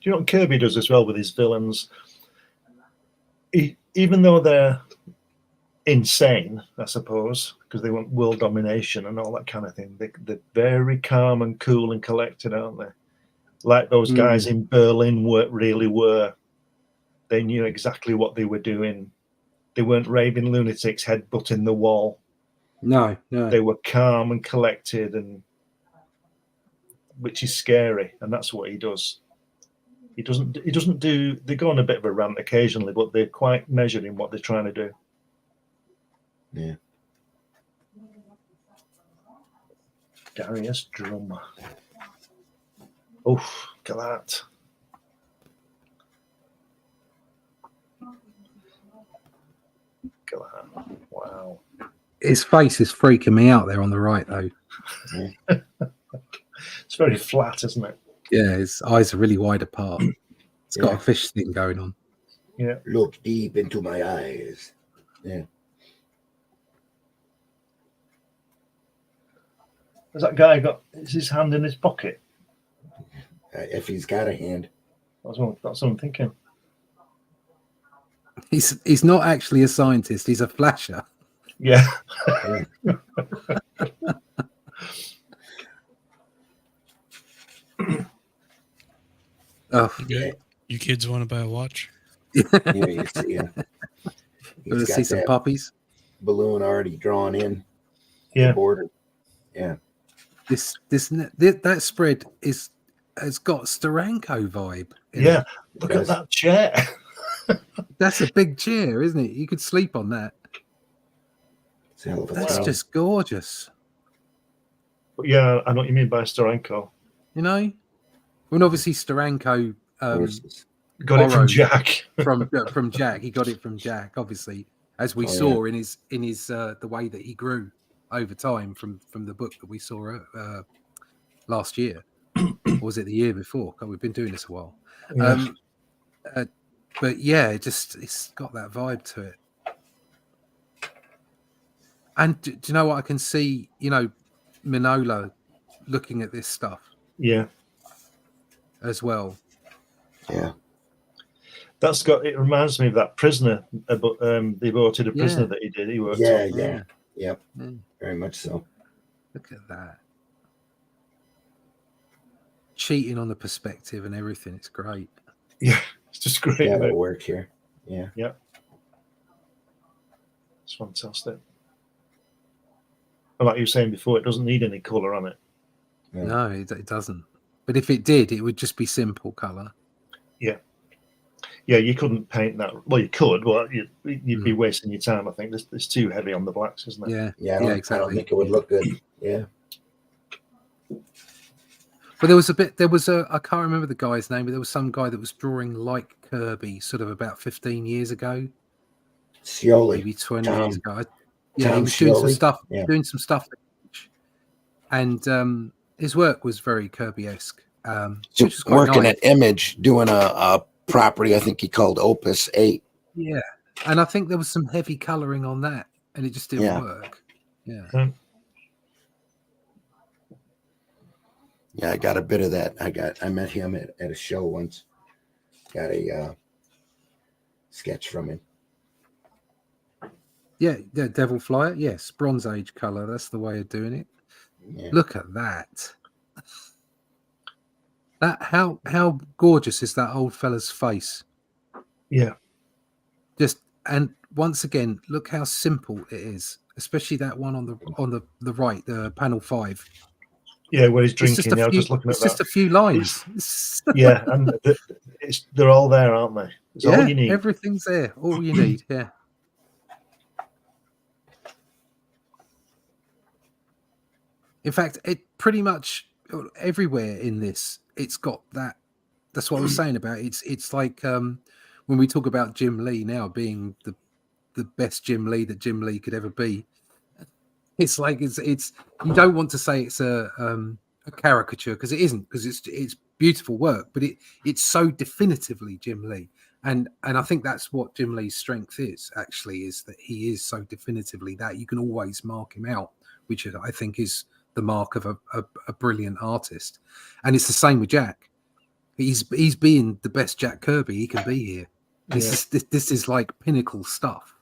Do you know what Kirby does as well with his villains? Even though they're insane, I suppose, because they want world domination and all that kind of thing, they're very calm and cool and collected, aren't they? Like those guys in Berlin really were. They knew exactly what they were doing. They weren't raving lunatics headbutting the wall. No. They were calm and collected, and which is scary, and that's what he does. He doesn't do. They go on a bit of a rant occasionally, but they're quite measured in what they're trying to do. Yeah. Darius Drum. Oh, look at that. Look at that. Wow. His face is freaking me out there on the right, though. It's very flat, isn't it? Yeah, his eyes are really wide apart. It's got a fish thing going on. Yeah. Look deep into my eyes. Yeah. Has that guy got his hand in his pocket? If he's got a hand. That's what I'm thinking. He's not actually a scientist. He's a flasher. Yeah. Oh, You kids want to buy a watch? Yeah, you see him. Going to see some puppies. Balloon already drawn in. Yeah. The border. Yeah. That spread has got Steranko vibe. Yeah. Look at that chair. That's a big chair, isn't it? You could sleep on that. It's a hell of a That's thing. just gorgeous. But yeah, I know what you mean by Steranko. You know? Well, obviously Steranko Got it from borrowed Jack. from Jack. He got it from Jack, obviously, as we saw in his the way that he grew over time from the book that we saw last year. Or was it the year before? God, we've been doing this a while. Yeah. But yeah, it's got that vibe to it. And do you know what I can see? You know, Minola looking at this stuff. Yeah. As well. Yeah. It reminds me of that prisoner, the aborted a prisoner that he did. He worked on. Yeah. Yep. Very much so. Look at that. Cheating on the perspective and everything. It's great. Yeah. It's just great. Yeah, it'll work here. Yeah. Yeah. It's fantastic. And like you were saying before, it doesn't need any colour on it. Yeah. No, it doesn't. But if it did, it would just be simple colour. Yeah. Yeah, you couldn't paint that. Well, you could, but you'd be wasting your time, I think. It's too heavy on the blacks, isn't it? Yeah. Yeah, Exactly. I don't think it would look good. Yeah. But there was I can't remember the guy's name, but there was some guy that was drawing like Kirby sort of about 15 years ago. Scioli. Maybe 20 Tom. years ago. Yeah, he Tom was doing some Scioli. stuff. Yeah. Doing some stuff. And his work was very Kirby-esque. Which is quite Working nice. at Image, doing a property I think he called Opus 8. Yeah. And I think there was some heavy colouring on that, and it just didn't work. Yeah. Yeah, I got a bit of that. I met him at a show once. Got a sketch from him. Yeah, the Devil Flyer. Yes, Bronze Age color. That's the way of doing it. Yeah. Look at that. That how gorgeous is that old fella's face? Yeah. Just, and once again, look how simple it is, especially that one on the right, the panel 5. Yeah, where he's It's drinking. just a Yeah, I was few. just looking at It's just that. a few lines. Yeah, and they're all there, aren't they? It's all you need. Everything's there. All you need. Yeah. In fact, it pretty much everywhere in this, it's got that. That's what I was saying about it. It's like when we talk about Jim Lee now being the best Jim Lee that Jim Lee could ever be. It's like it's you don't want to say it's a caricature, because it isn't, because it's beautiful work, but it's so definitively Jim Lee, and I think that's what Jim Lee's strength is, actually, is that he is so definitively that you can always mark him out, which I think is the mark of a brilliant artist. And it's the same with Jack. He's being the best Jack Kirby he can be here. This is like pinnacle stuff.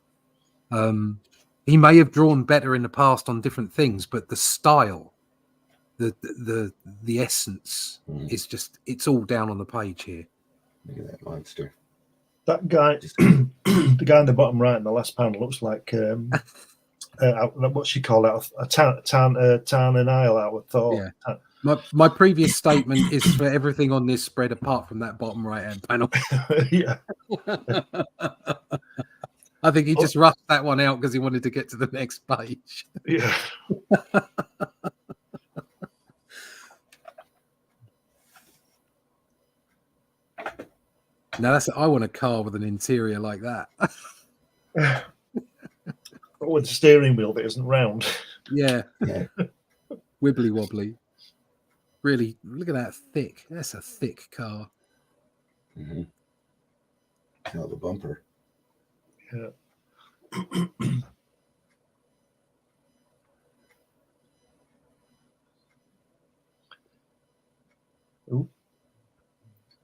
He may have drawn better in the past on different things, but the style, the essence is just, it's all down on the page here. Look at that monster. That guy, the guy in the bottom right in the last panel looks like what's she called out? A Tan and Isle out with Thor. Yeah. My previous statement is for everything on this spread apart from that bottom right hand panel. Yeah. I think he just rushed that one out because he wanted to get to the next page. Yeah. Now I want a car with an interior like that. With the steering wheel that isn't round. Yeah. Wibbly wobbly. Really, look at that thick. That's a thick car. Mm-hmm. Oh, the bumper. Yeah. Ooh.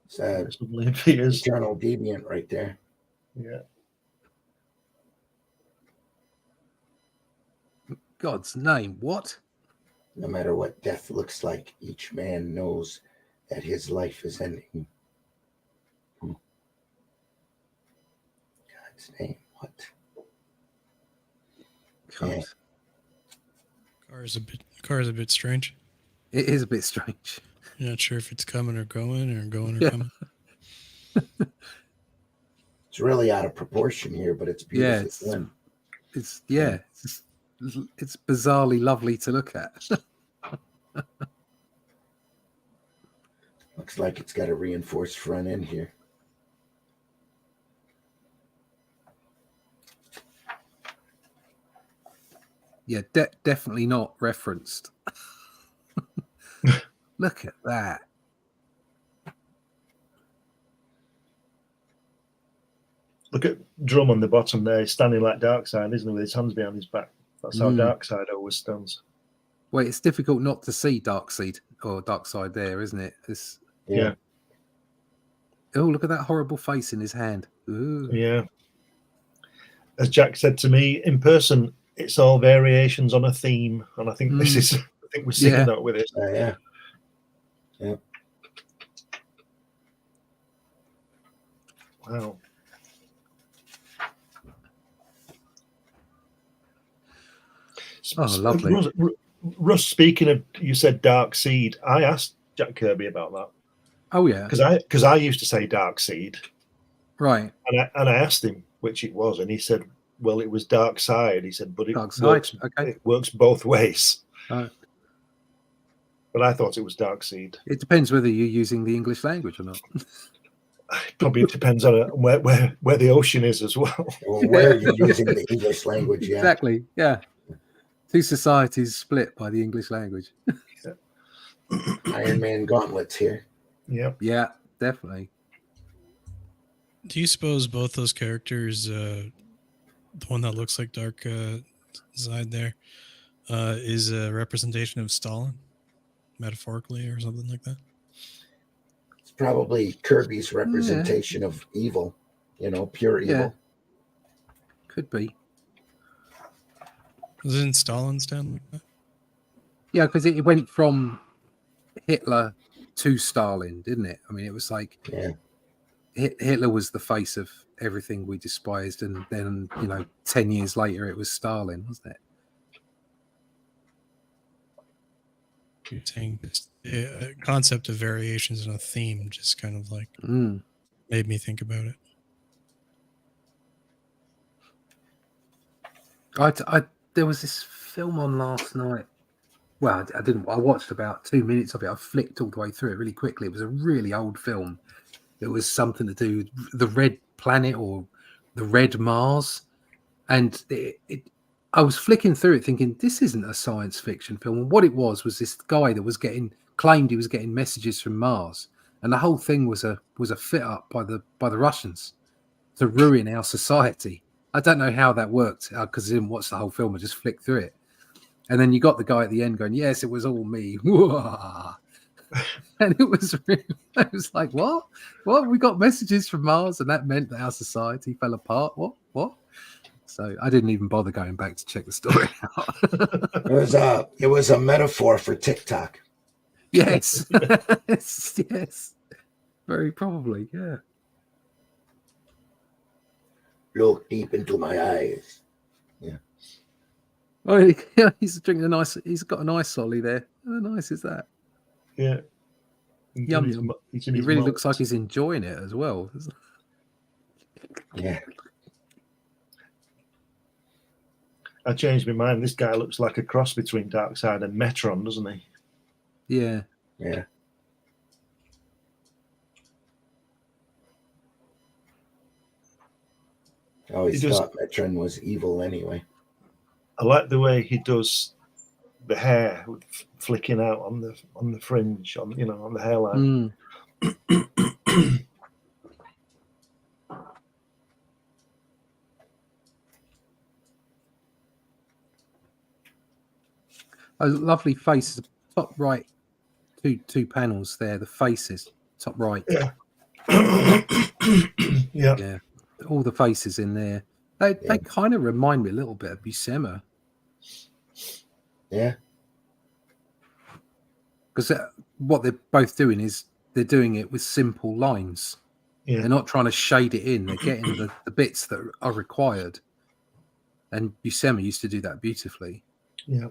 Sad. It's Eternal Deviant right there. Yeah. God's name, what? No matter what death looks like, each man knows that his life is ending. God's name, what? Yeah. Car is a bit strange. It is a bit strange. You're not sure if it's coming or going, or going or coming. It's really out of proportion here, but it's beautiful. Yeah, it's bizarrely lovely to look at. Looks like it's got a reinforced front end here. Yeah, definitely not referenced. Look at that. Look at Drum on the bottom there. He's standing like Darkseid, isn't he, with his hands behind his back? That's how Darkseid always stands. Well, it's difficult not to see Darkseid there, isn't it? Yeah. Oh, look at that horrible face in his hand. Ooh. Yeah. As Jack said to me in person, it's all variations on a theme, and I think this is. I think we're seeing that with it. Yeah. Wow. Oh, lovely. Russ, speaking of, you said Dark Seed. I asked Jack Kirby about that. Oh yeah, because I used to say Dark Seed, right? And I asked him which it was, and he said, "Well, it was Dark Side." He said, "But it works both ways." But I thought it was Dark Seed. It depends whether you're using the English language or not. Probably depends on where the ocean is as well. Or where you're using the English language. Yeah. Exactly. Yeah. Two societies split by the English language. Iron Man gauntlets here. Yeah. Yeah, definitely. Do you suppose both those characters, the one that looks like Dark Side there, is a representation of Stalin? metaphorically or something like that. It's probably Kirby's representation of evil, pure evil. Could be. Wasn't Stalin's down like that? Yeah, because it went from Hitler to Stalin, didn't it? I mean, it was like Hitler was the face of everything we despised, and then 10 years later it was Stalin, wasn't it? Saying a concept of variations in a theme just kind of like made me think about it. There was this film on last night. Well, I didn't. I watched about 2 minutes of it. I flicked all the way through it really quickly. It was a really old film. It was something to do with the Red Planet or the Red Mars, and I was flicking through it thinking this isn't a science fiction film. And what it was this guy that was claimed he was getting messages from Mars, and the whole thing was a fit up by the Russians to ruin our society. I don't know how that worked because I didn't watch the whole film. I just flicked through it. And then you got the guy at the end going, yes, it was all me. And it was like, what? We got messages from Mars and that meant that our society fell apart. What? So I didn't even bother going back to check the story out. It was a metaphor for TikTok. Yes. Yes. Very probably, yeah. Look deep into my eyes. Yeah. Oh, he's drinking he's got an ice solly there. How nice is that? Yeah. Yum yum. He really looks like he's enjoying it as well. Yeah. I changed my mind. This guy looks like a cross between Darkseid and Metron, doesn't he? Yeah. Yeah. I always thought Metron was evil anyway. I like the way he does the hair flicking out on the fringe, on the hairline. A lovely face, top right, two panels there. The faces, top right. Yeah. Yeah. All the faces in there. They kind of remind me a little bit of Buscema. Yeah. Because what they're both doing is they're doing it with simple lines. Yeah. They're not trying to shade it in. They're getting the bits that are required. And Buscema used to do that beautifully. Yeah.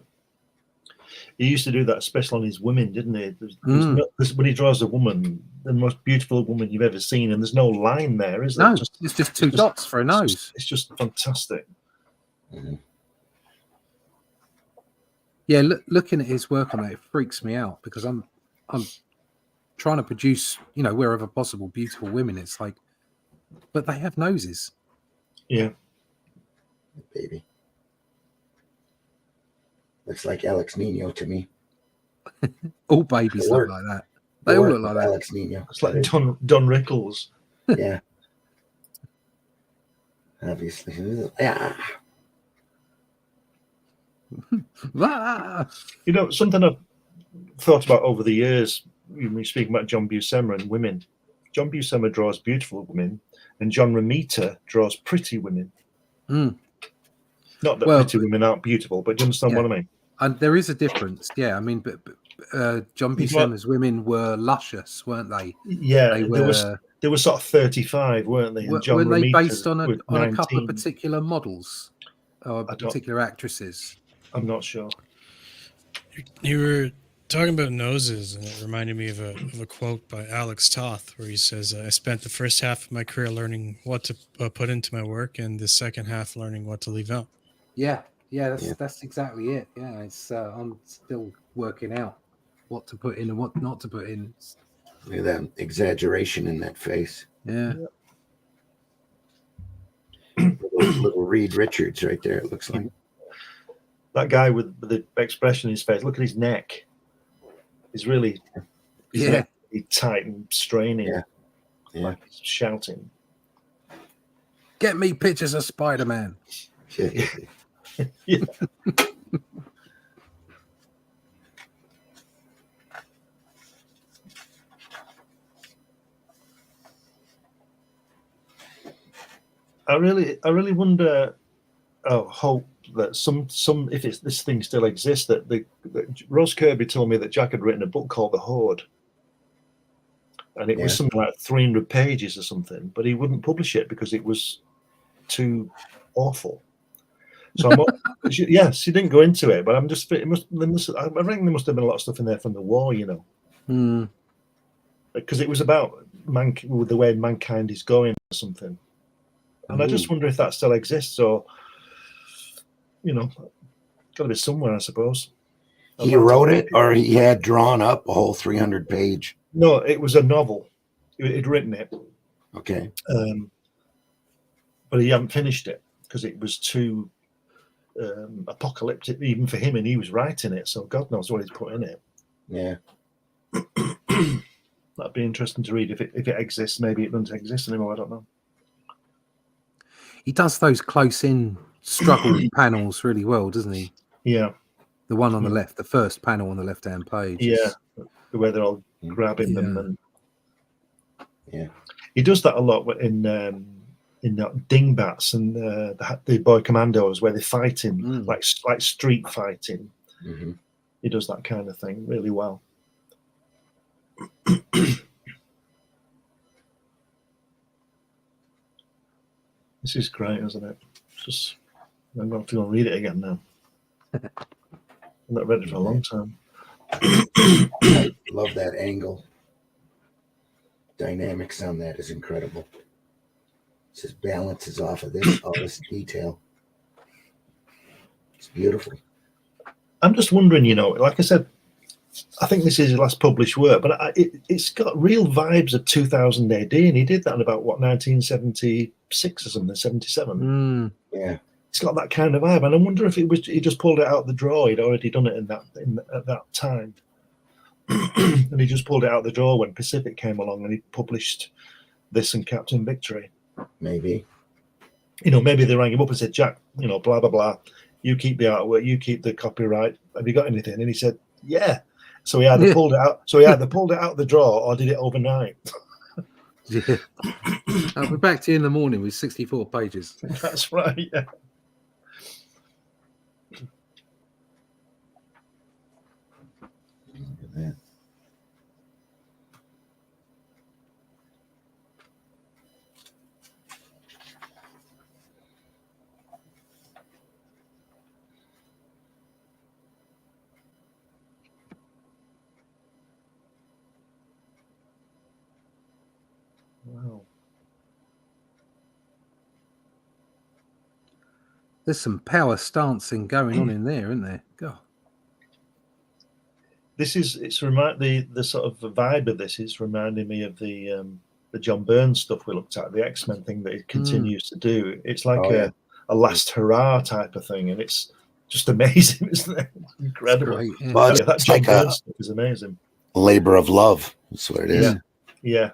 He used to do that, especially on his women, didn't he? When he draws a woman, the most beautiful woman you've ever seen, and there's no line there, is there? No, it's just two dots for a nose. It's just fantastic. Mm-hmm. Yeah, looking at his work on that, it freaks me out because I'm trying to produce, wherever possible, beautiful women. It's like, but they have noses. Yeah. Baby. Looks like Alex Nino to me. All babies look like that. They all look like that. Alex Nino. It's like Don Rickles. Yeah. Obviously. Yeah. Something I've thought about over the years, when we speak about John Buscema and women. John Buscema draws beautiful women, and John Romita draws pretty women. Not that pretty women aren't beautiful, but do you understand what I mean? And there is a difference, yeah. I mean, but John Buscema's women were luscious, weren't they? Yeah, they were sort of 35, weren't they? And John weren't they Romita based on a couple of particular models or particular actresses? I'm not sure. You were talking about noses, and it reminded me of a quote by Alex Toth, where he says, "I spent the first half of my career learning what to put into my work, and the second half learning what to leave out." Yeah, that's exactly it. Yeah, it's I'm still working out what to put in and what not to put in. Look at that exaggeration in that face. Yeah. Little Reed Richards right there, it looks like. That guy with the expression in his face, look at his neck. He's really neck really tight and straining. Yeah. Like he's shouting. Get me pictures of Spider-Man. Yeah. I really wonder. Oh, hope that some if it's this thing still exists. That Rose Kirby told me that Jack had written a book called The Horde, and it was something like 300 pages or something. But he wouldn't publish it because it was too awful. So yes, he didn't go into it. But I'm just I reckon there must have been a lot of stuff in there from the war, you know. Because it was about the way mankind is going or something. And I just wonder if that still exists, or, you know, got to be somewhere, I suppose. He wrote it, or he had drawn up a whole 300-page? No, it was a novel. He'd written it. Okay. But he hadn't finished it because it was too apocalyptic, even for him, and he was writing it, so God knows what he's put in it. Yeah. That'd be interesting to read if it exists. Maybe it doesn't exist anymore. I don't know. He does those close-in struggle panels really well, doesn't he? Yeah. The one on the left, the first panel on the left-hand page. Yeah, where they're all grabbing them, and yeah, he does that a lot in Dingbats and the Boy Commandos, where they're fighting like street fighting. He does that kind of thing really well. This is great, isn't it? Just I'm going to go and read it again now. I've not read it for a long time. I love that angle. Dynamics on that is incredible. It just balances off of all this detail. It's beautiful. I'm just wondering, you know, like I said, I think this is his last published work, but it's got real vibes of 2000 AD, and he did that in about, 1976 or something, 77. Yeah. It's got that kind of vibe, and I wonder if he just pulled it out the drawer. He'd already done it at that time. And he just pulled it out the drawer when Pacific came along, and he published this and Captain Victory. Maybe. You know, maybe they rang him up and said, Jack, you know, blah, blah, blah. You keep the artwork, you keep the copyright. Have you got anything? And he said, yeah. So he either pulled it out. So he either pulled it out the drawer or did it overnight. Yeah. I'll be back to you in the morning with 64 pages. That's right. Yeah. Look at that. Wow. There's some power stancing going on in there, isn't there? God. This is the sort of vibe of this is reminding me of the John Byrne stuff we looked at, the X-Men thing that he continues to do. It's like a last hurrah type of thing, and it's just amazing, isn't it? It's incredible. Great, yeah. Well, That it's John like Byrne a stuff is amazing. labor of love. That's what it is. Yeah,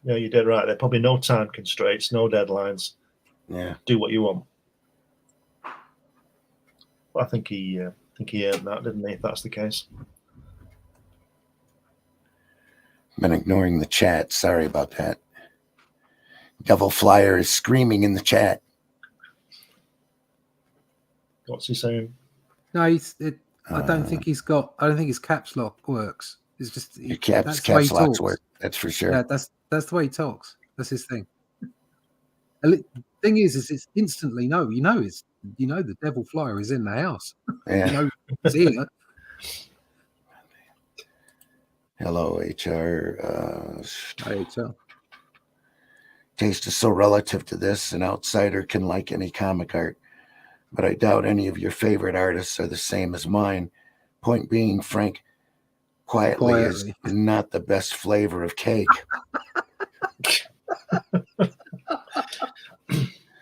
you're dead right. There are probably no time constraints, no deadlines. Yeah. Do what you want. Well, I think he earned that, didn't he? If that's the case. Been ignoring the chat. Sorry about that. Devil Flyer is screaming in the chat. What's he saying? No, I don't think he's got. I don't think his caps lock works. It's just Your caps locks work. That's for sure. Yeah, that's the way he talks. That's his thing. The thing is it's instantly the Devil Flyer is in the house. Yeah. It's here. Hello, HR. HR. Taste is so relative to this. An outsider can like any comic art, but I doubt any of your favorite artists are the same as mine. Point being, Frank, quietly is not the best flavor of cake.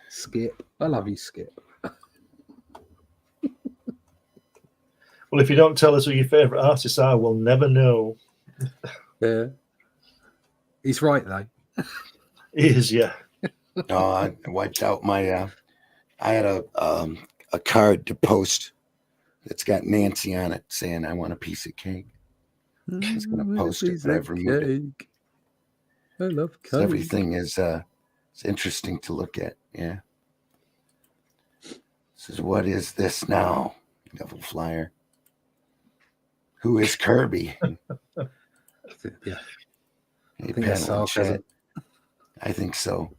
Skip. I love you, Skip. Well, if you don't tell us who your favourite artists are, we'll never know. Yeah. He's right, though. He is, yeah. No, I wiped out my. I had a card to post that's got Nancy on it saying, I want a piece of cake. I was going to post it, but I've removed it. I love cake. So everything is it's interesting to look at. Yeah. Says, what is this now? Devil Flyer. Who is Kirby? Yeah. Hey, think that's panel and sarcasm. chat. I think so.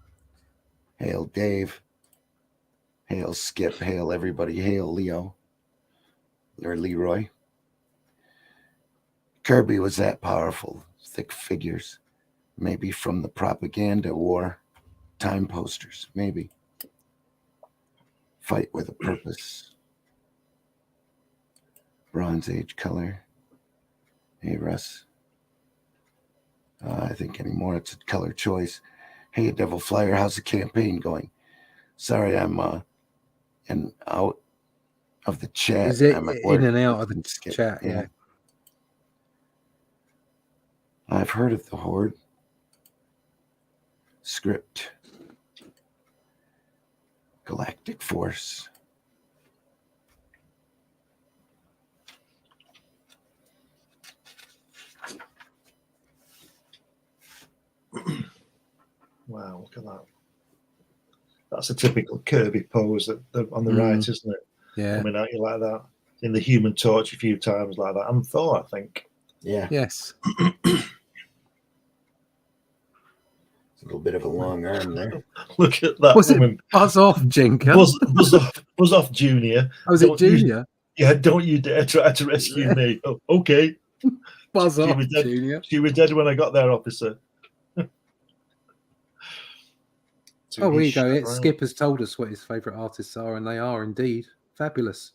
Hail Dave. Hail Skip. Hail everybody. Hail Leo. Or Leroy. Kirby was that powerful. Thick figures. Maybe from the propaganda war. Time posters. Maybe. Fight with a purpose. Bronze Age color. Hey, Russ. I think anymore it's a color choice. Hey, Devil Flyer, how's the campaign going? Sorry, I'm in out of the chat. Is it I'm at in work. and out of the Skip. chat? Yeah. I've heard of the Horde. Script. Galactic Force. Wow, look at that. That's a typical Kirby pose on the right, isn't it? Yeah. Coming at you like that. In the Human Torch a few times like that. And Thor, I think. Yeah. Yes. A little bit of a long arm there. Look at that Was woman. it Buzz Off, Jinker? Buzz off, Junior. Oh, was it Junior? Don't you dare try to rescue me. Oh, okay. Buzz Off, was dead. Junior. She was dead when I got there, officer. Oh, here you go. Skip has told us what his favourite artists are, and they are indeed fabulous.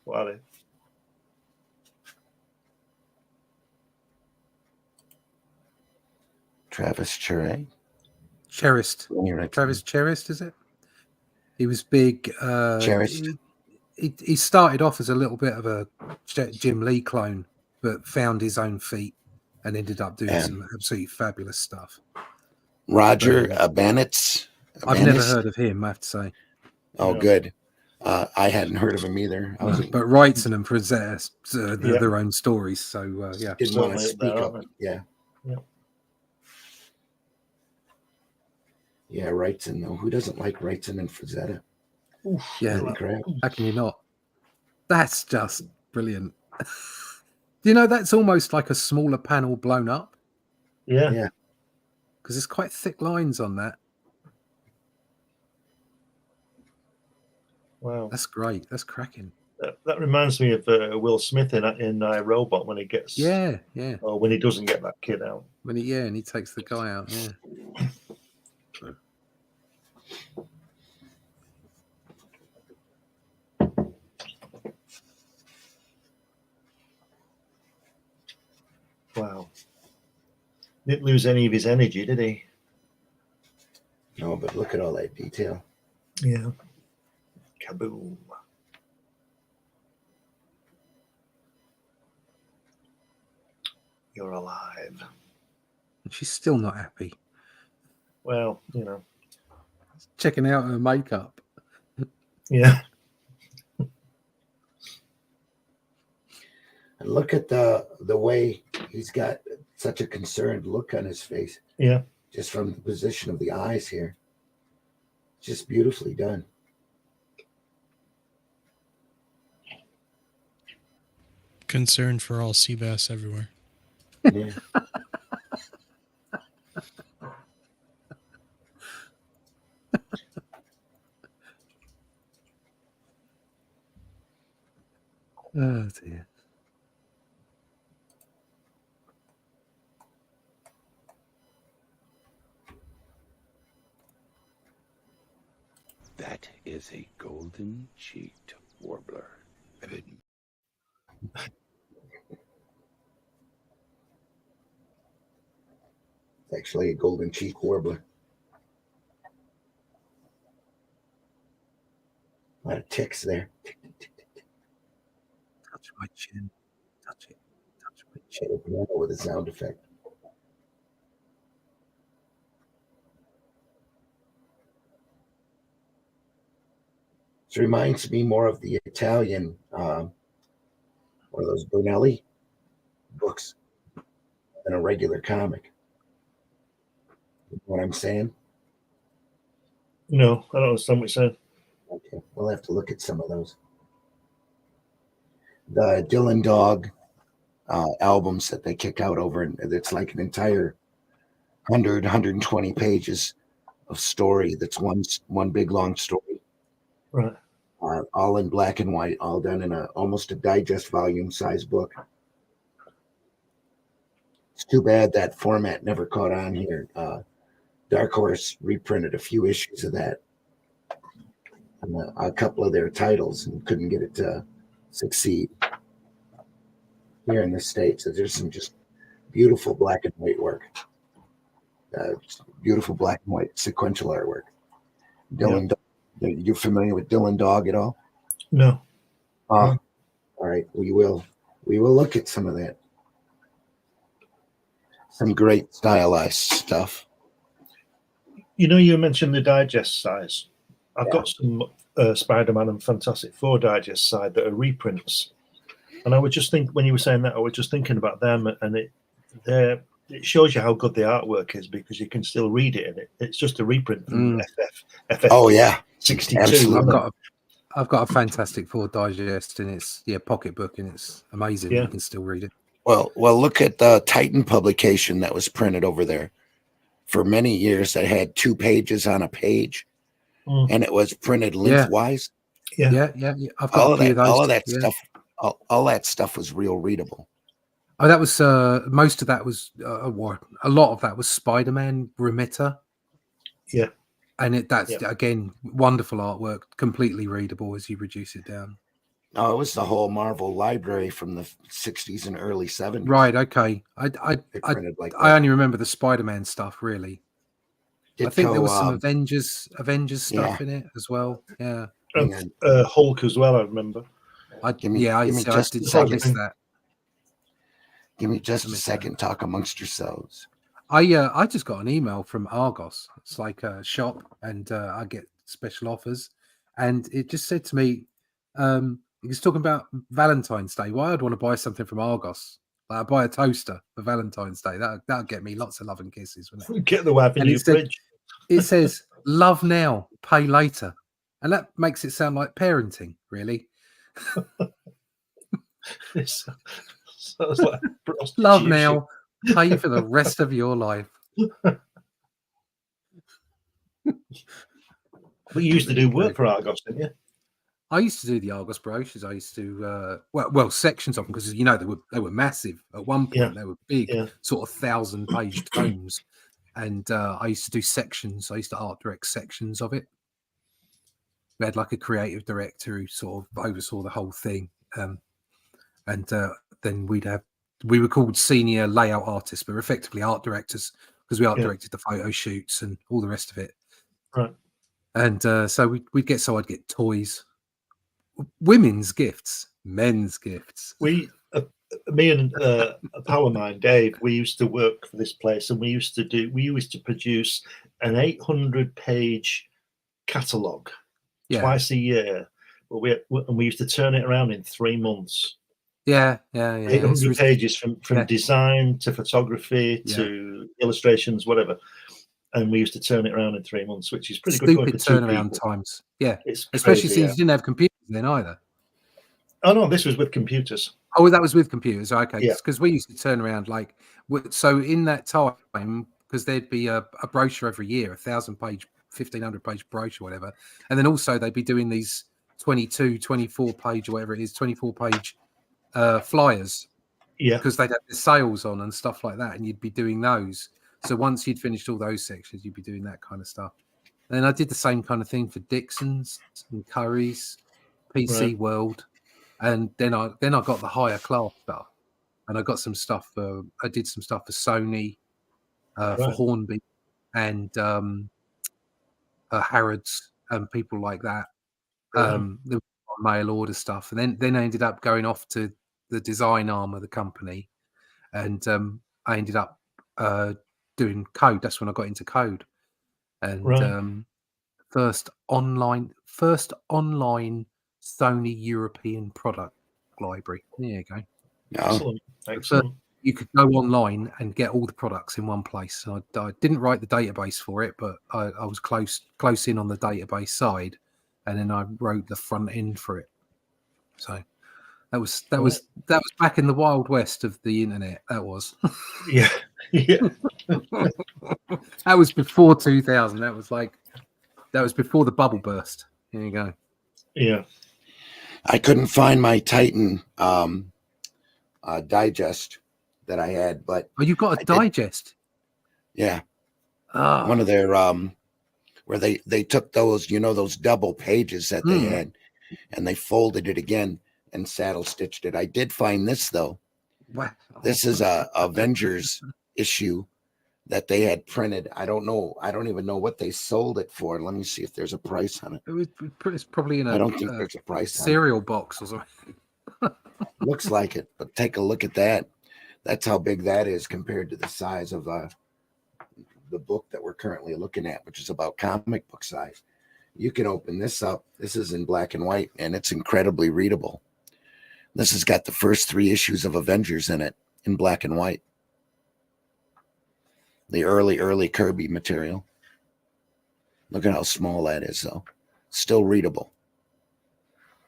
What are they? Travis Cherry. Cherished. Right. Travis Cherished, is it? He was big. Cherished. He started off as a little bit of a Jim Lee clone, but found his own feet and ended up doing some absolutely fabulous stuff. Roger Abanitz. I've never heard of him, I have to say. Oh, good. I hadn't heard of him either. But Wrightson and Frazetta their own stories, so yeah. Didn't want to speak up. Yeah. Yeah, Wrightson though. Who doesn't like Wrightson and Frazetta? Yeah, crap. How can you not? That's just brilliant. Do you know that's almost like a smaller panel blown up? Yeah. Because there's quite thick lines on that. Wow. That's great. That's cracking. That reminds me of Will Smith in Robot when he gets or when he doesn't get that kid out. And he takes the guy out. Yeah. Wow. Didn't lose any of his energy, did he? No, but look at all that detail. Yeah. Kaboom. You're alive. And she's still not happy. Well, Checking out her makeup. Yeah. And look at the way he's got such a concerned look on his face. Yeah. Just from the position of the eyes here. Just beautifully done. Concern for all sea bass everywhere. Yeah. Oh dear. That is a golden-cheeked warbler. It's actually a golden cheek warbler. A lot of ticks there. Touch my chin. Touch it. Touch my Shut up piano with a sound effect. This reminds me more of the Italian, or those Bonelli books than a regular comic. You know what I'm saying? No, I don't understand what you're saying. Okay, we'll have to look at some of those. The Dylan Dog albums that they kick out over, and it's like an entire 120 pages of story. That's one big long story. Right. All in black and white, all done in almost a digest volume size book. It's too bad that format never caught on here. Dark Horse reprinted a few issues of that, and a couple of their titles, and couldn't get it to succeed here in the States. So there's some just beautiful black and white work, beautiful black and white sequential artwork. Dylan, you familiar with Dylan Dog at all? No. All right, we will look at some of that. Some great stylized stuff. You know, you mentioned the digest size. I've got some Spider-Man and Fantastic Four digest side that are reprints, and I would just think when you were saying that, I was just thinking about them, and it shows you how good the artwork is because you can still read it, and it's just a reprint from FF. Oh yeah, 62. Absolutely. I've got a Fantastic Four digest, and it's pocketbook, and it's amazing. Yeah. You can still read it. Well, look at the Titan publication that was printed over there. For many years, that had 2 pages on a page, and it was printed lengthwise. Yeah. I've got a few of those. All of that stuff. All that stuff was real readable. Oh, that was most of that was a lot of that was Spider-Man Remitter. Yeah. And that's again wonderful artwork, completely readable as you reduce it down. Oh, it was the whole Marvel library from the 60s and early 70s. Right. Okay. I only remember the Spider-Man stuff really. I think there was some Avengers stuff in it as well. Yeah. Hulk as well. I remember. I did miss that. Give me just a second. Talk amongst yourselves. I just got an email from Argos. It's like a shop, and I get special offers. And it just said to me, he was talking about Valentine's Day. Why I'd want to buy something from Argos? Like I'd buy a toaster for Valentine's Day. That'll get me lots of love and kisses. Wouldn't it? Get the wife in your fridge. It says, "Love now, pay later," and that makes it sound like parenting, really. Sounds like love now, pay for the rest of your life. But you used to do work for Argos, didn't you? I used to do the Argos brochures. I used to sections of them because they were massive at one point. They were big, sort of 1,000-page tomes, and I used to do sections. I used to art direct sections of it. We had like a creative director who sort of oversaw the whole thing, and then we were called senior layout artists, but we're effectively art directors because we art directed the photo shoots and all the rest of it. Right. And so I'd get toys, women's gifts, men's gifts. Me and Powermind Dave, we used to work for this place, and we used to produce an 800-page catalogue twice a year. But we used to turn it around in 3 months. Yeah. 800 pages from design to photography to illustrations, whatever. And we used to turn it around in 3 months, which is pretty good. Stupid turnaround times. Yeah. Especially crazy, since you didn't have computers then either. Oh, no, this was with computers. Oh, that was with computers. Okay. Yeah. Because we used to turn around so in that time, because there'd be a brochure every year, 1,000-page, 1,500-page brochure, whatever. And then also they'd be doing these 22, 24-page or whatever it is, 24-page flyers. Yeah. Because they'd have the sales on and stuff like that. And you'd be doing those. So once you'd finished all those sections, you'd be doing that kind of stuff. And I did the same kind of thing for Dixon's and Curry's, PC World, and then I got the higher class stuff, and I got some stuff. I did some stuff for Sony, for Hornby, and Harrods and people like that. The mail order stuff, and then I ended up going off to the design arm of the company, and I ended up doing code. That's when I got into code, and first online Sony European product library. There you go. Excellent. You could go online and get all the products in one place. And I didn't write the database for it, but I was close in on the database side, and then I wrote the front end for it. So that was back in the Wild West of the internet. That was. Yeah, yeah. That was before 2000. That was before the bubble burst. Here you go. Yeah. I couldn't find my Titan digest that I had, but Oh, you've got a digest. Yeah. Oh. One of their where they took those, those double pages that they had, and they folded it again and saddle stitched it. I did find this though. Wow. This is a Avengers issue that they had printed. I don't know. I don't even know what they sold it for. Let me see if there's a price on it. It's probably in I don't think there's a price cereal box or something. Looks like it, but take a look at that. That's how big that is compared to the size of the book that we're currently looking at, which is about comic book size. You can open this up. This is in black and white, and it's incredibly readable. This has got the first 3 issues of Avengers in it in black and white. The early Kirby material. Look at how small that is, though. Still readable.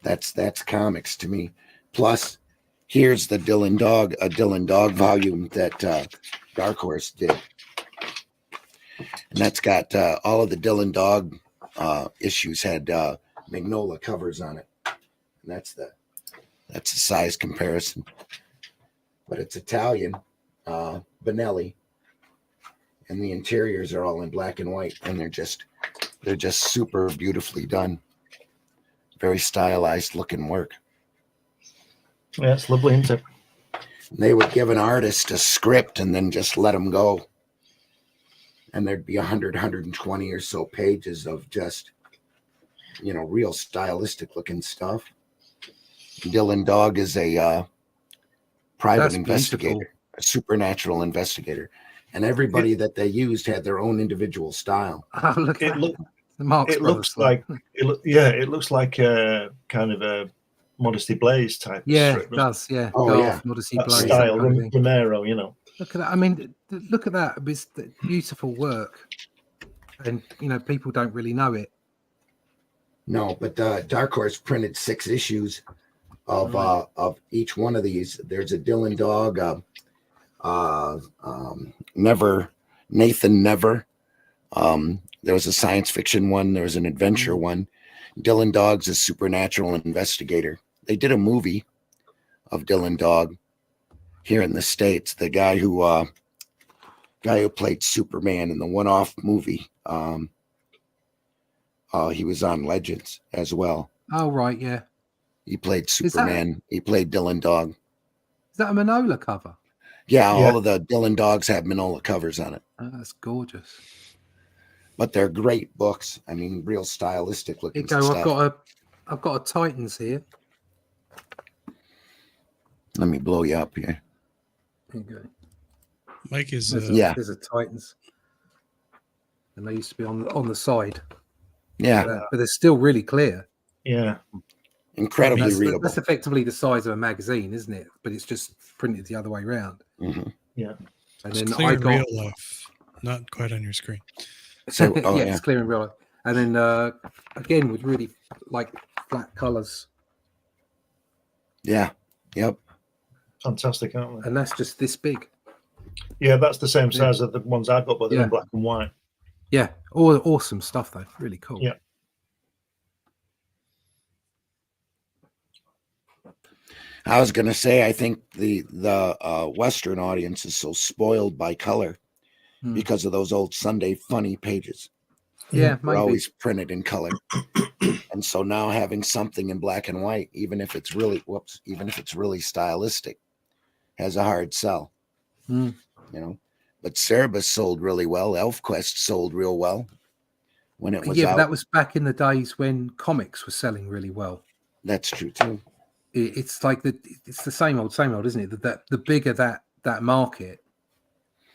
That's comics to me. Plus, here's the Dylan Dog volume that Dark Horse did. And that's got all of the Dylan Dog issues had Magnola covers on it. And that's the size comparison. But it's Italian, Benelli. And the interiors are all in black and white, and they're just super beautifully done. Very stylized looking work. Yeah, it's lovely, isn't it? They would give an artist a script and then just let them go. And there'd be 100, 120 or so pages of just, real stylistic looking stuff. Dylan Dog is a private investigator, beautiful. A supernatural investigator. And everybody that they used had their own individual style. Oh, look it looks like it looks like a kind of a Modesty Blaze type. Yeah, strip, it does. Yeah. Oh, yeah. Modesty that Blaze style, Romero. Look at that. I mean, look at that. It's beautiful work, and people don't really know it. No, but Dark Horse printed 6 issues of each one of these. There's a Dylan Dog. Nathan Never. There was a science fiction one. There was an adventure one. Dylan Dog's a supernatural investigator. They did a movie of Dylan Dog here in the States. The guy who played Superman in the one-off movie. He was on Legends as well. Oh, right, yeah. He played Superman. He played Dylan Dog. Is that a Manola cover? Yeah, all of the Dylan Dogs have Manola covers on it. Oh, that's gorgeous. But they're great books. I mean, real stylistic looking stuff. I've got a Titans here. Let me blow you up here. There you go. Mike is There's a Titans, and they used to be on the side. Yeah, but they're still really clear. Yeah, incredibly readable. That's effectively the size of a magazine, isn't it? But it's just printed the other way around. Mm-hmm. Yeah, and it's then clear in real life, not quite on your screen. So, it's clear in real life. And then again with really like flat colors. Yeah. Yep. Fantastic, aren't they? And that's just this big. Yeah, that's the same size as the ones I've got, but they're in black and white. Yeah, all awesome stuff though. Really cool. Yeah. I was gonna say, I think the Western audience is so spoiled by color because of those old Sunday Funny pages. Yeah, they're always printed in color, and so now having something in black and white, even if it's really stylistic, has a hard sell. But Cerebus sold really well. ElfQuest sold real well when it was out. But that was back in the days when comics were selling really well. That's true too. It's like it's the same old, isn't it? That the bigger that market,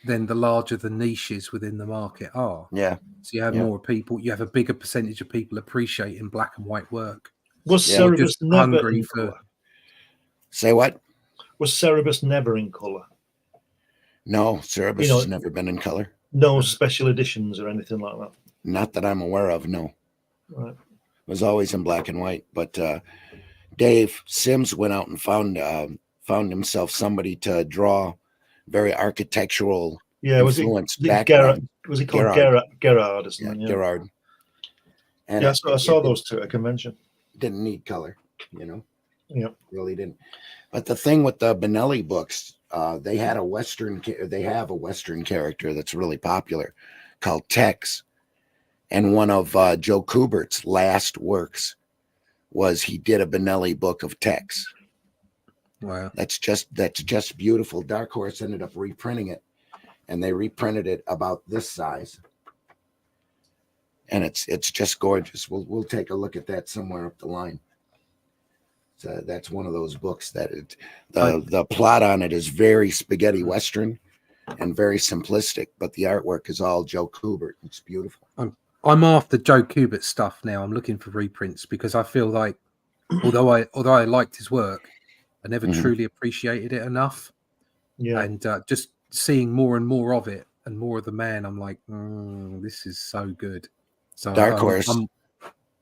then the larger the niches within the market are. Yeah. So you have more people. You have a bigger percentage of people appreciating black and white work. Was Cerebus never in color? Say what? Was Cerebus never in color? No, Cerebus has never been in color. No special editions or anything like that. Not that I'm aware of. No. Right. was always in black and white. But Dave Sims went out and found himself somebody to draw very architectural influence background. Was it called Gerard or something? Yeah, Gerard. And yeah, I saw those two at a convention. Didn't need color, you know. Yeah, really didn't. But the thing with the Benelli books, they have a Western character that's really popular called Tex. And one of Joe Kubert's last works was he did a Benelli book of Tex. Wow. That's just beautiful. Dark Horse ended up reprinting it, and they reprinted it about this size. And it's just gorgeous. We'll take a look at that somewhere up the line. So that's one of those books that the plot on it is very spaghetti Western and very simplistic, but the artwork is all Joe Kubert. It's beautiful. I'm after Joe Kubert stuff now. I'm looking for reprints because I feel like although I liked his work, I never truly appreciated it enough. Yeah. And just seeing more and more of it and more of the man, I'm like, this is so good. So Dark Horse.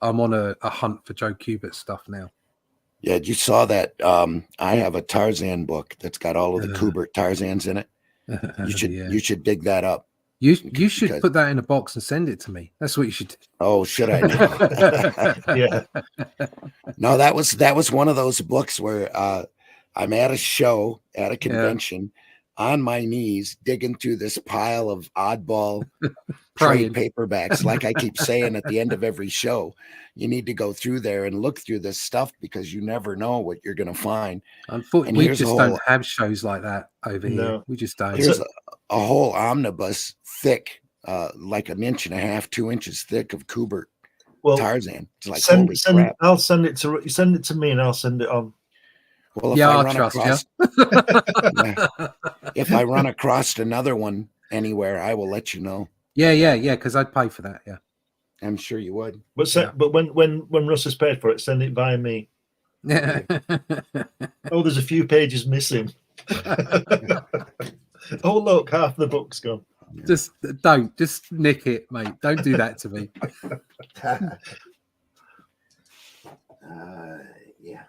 I'm on a hunt for Joe Kubert stuff now. Yeah, you saw that. I have a Tarzan book that's got all of the Kubert Tarzans in it. You should dig that up. You should put that in a box and send it to me. That's what you should do. Oh, should I? Yeah. No, that was one of those books where I'm at a show at a convention on my knees digging through this pile of oddball trade paperbacks. Like I keep saying at the end of every show, you need to go through there and look through this stuff because you never know what you're going to find. Unfortunately, we just don't have shows like that over here. We just don't. Here's a whole omnibus thick, like 1.5 inches, 2 inches thick of Kubert Tarzan. It's like holy crap. I'll send it to you. Send it to me, and I'll send it on. Well, if I run across another one anywhere, I will let you know. Yeah. Because I'd pay for that. Yeah, I'm sure you would. But when Russ has paid for it, send it via me. Yeah. Oh, there's a few pages missing. Oh, look, half the book's gone. Just nick it, mate. Don't do that to me. Yeah.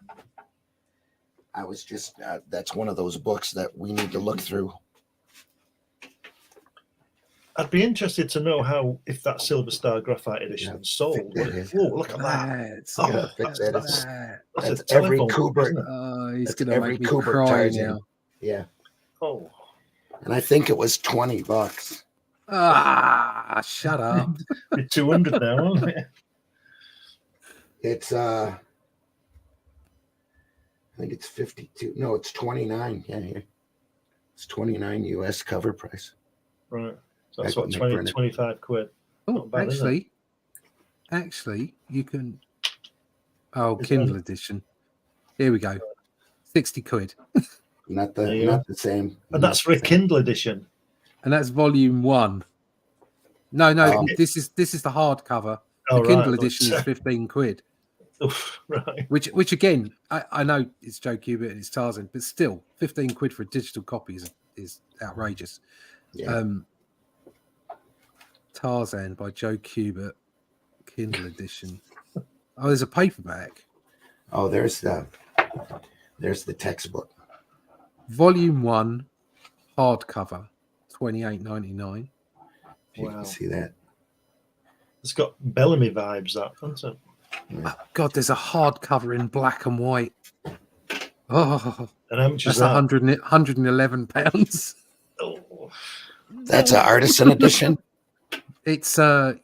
I was just, that's one of those books that we need to look through. I'd be interested to know if that SLVER STAR Graphite edition sold. Look at that. That's every Kubert. He's going to make me cry now. Yeah. Oh. And I think it was $20. Shut up. It's 200 now, isn't it? It's I think it's 52. No, it's 29. Yeah, here. It's 29 US cover price. Right. So that's what 25 quid. Oh, actually, you can. Oh, Kindle edition. Here we go. 60 quid. Not the same. And that's for a Kindle edition. And that's volume 1. No. This is the hardcover. The Kindle edition is 15 quid. Oof, right. Which again, I know it's Joe Kubert and it's Tarzan, but still, 15 quid for a digital copy is outrageous. Yeah. Tarzan by Joe Kubert, Kindle edition. Oh, there's a paperback. Oh, there's the textbook. Volume 1, hardcover, $28.99. You can see that. It's got Bellamy vibes, that, doesn't it? Yeah. Oh, God, there's a hardcover in black and white. Oh, and how much is that? £111. Oh. That's an artisan edition. It's Joe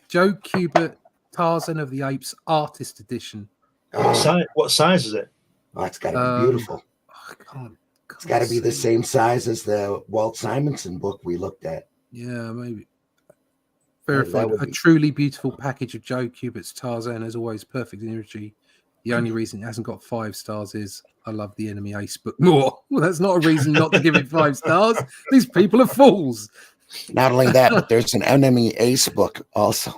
Kubert, Tarzan of the Apes artist edition. What size is it? Oh, it's got to be beautiful. I can't it's got to be the same size as the Walt Simonson book we looked at. Yeah, maybe. Verified. A truly beautiful package of Joe Kubert's Tarzan, as always, perfect energy. The only reason it hasn't got 5 stars is I love the Enemy Ace book more. Well, that's not a reason not to give it 5 stars. These people are fools. Not only that, but there's an Enemy Ace book also.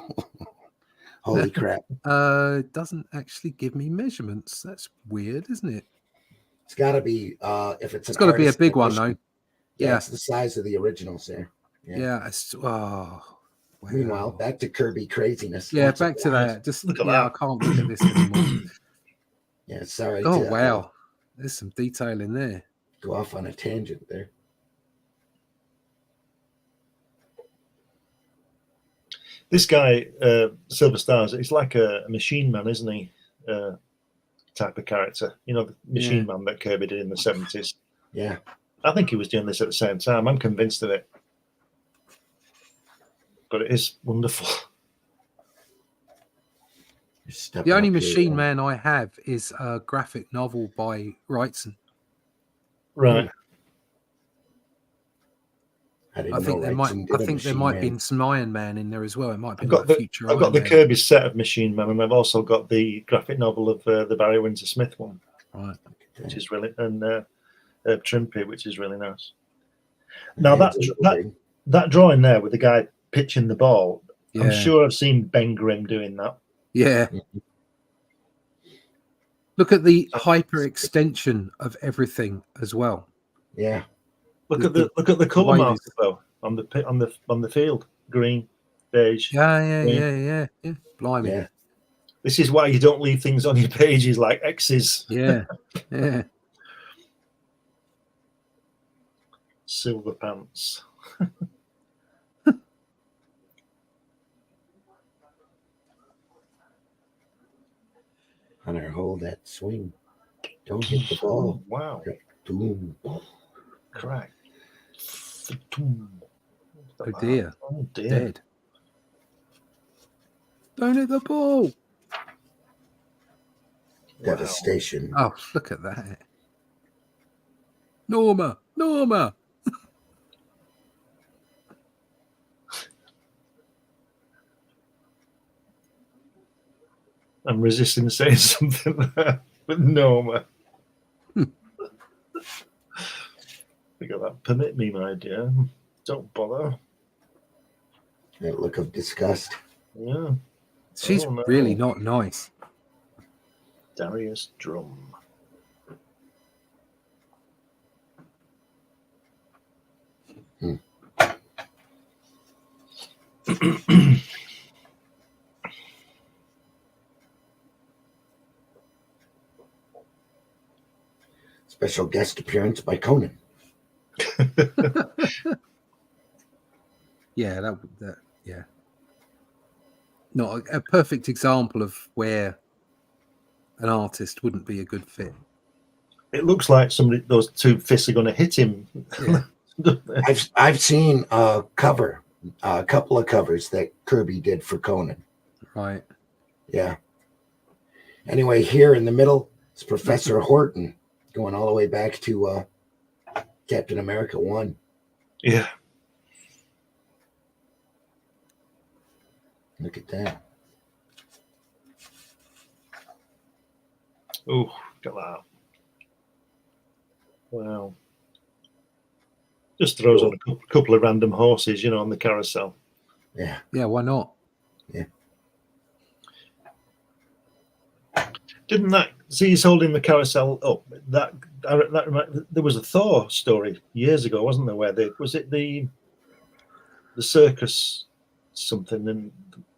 Holy crap. It doesn't actually give me measurements. That's weird, isn't it? It's got to be, if it's got to be a big one, though. Yeah, it's the size of the originals there. Yeah. Meanwhile, back to Kirby craziness. Yeah, Once back to again. that. Just Look at yeah, that. I can't look at this anymore. Yeah, sorry Oh to wow, there's some detail in there. go off on a tangent there. This guy, Silver Stars, he's like a machine man, isn't he? Type of character. You know, the machine man that Kirby did in the 70s. Yeah. I think he was doing this at the same time. I'm convinced of it. But it is wonderful. The only machine man I have is a graphic novel by Wrightson. Right. I think there might be some Iron Man in there as well. It might be like future. I've got the Kirby set of Machine Man, and I've also got the graphic novel of the Barry Windsor Smith one, right? Which is really and Trimpy, which is really nice. Now that drawing there with the guy pitching the ball, I'm sure I've seen Ben Grimm doing that. Yeah. Look at the hyper extension of everything as well. Yeah. Look at the colour marker though on the field, green, beige. Yeah. Blimey. Yeah. This is why you don't leave things on your pages like X's. Yeah. Silver pants. Hunter, hold that swing. Don't hit the ball. Wow. Boom. Crack. Oh dear. Oh dear. Dead. Don't hit the ball. Devastation. Oh, look at that. Norma. I'm resisting saying something there with Norma. Look at that. Permit me, my dear. Don't bother. That look of disgust. Yeah. She's really not nice. Darius Drum. Special guest appearance by Conan. Yeah, yeah. Not a perfect example of where an artist wouldn't be a good fit. It looks like those two fists are going to hit him. Yeah. I've seen a couple of covers that Kirby did for Conan. Right. Yeah. Anyway, here in the middle is Professor Horton, going all the way back to Captain America 1. Yeah. Look at that. Oh, look at that. Wow. Just throws on a couple of random horses, on the carousel. Yeah. Yeah, why not? Yeah. Didn't that see he's holding the carousel up? That there was a Thor story years ago, wasn't there? Where was it the circus something, and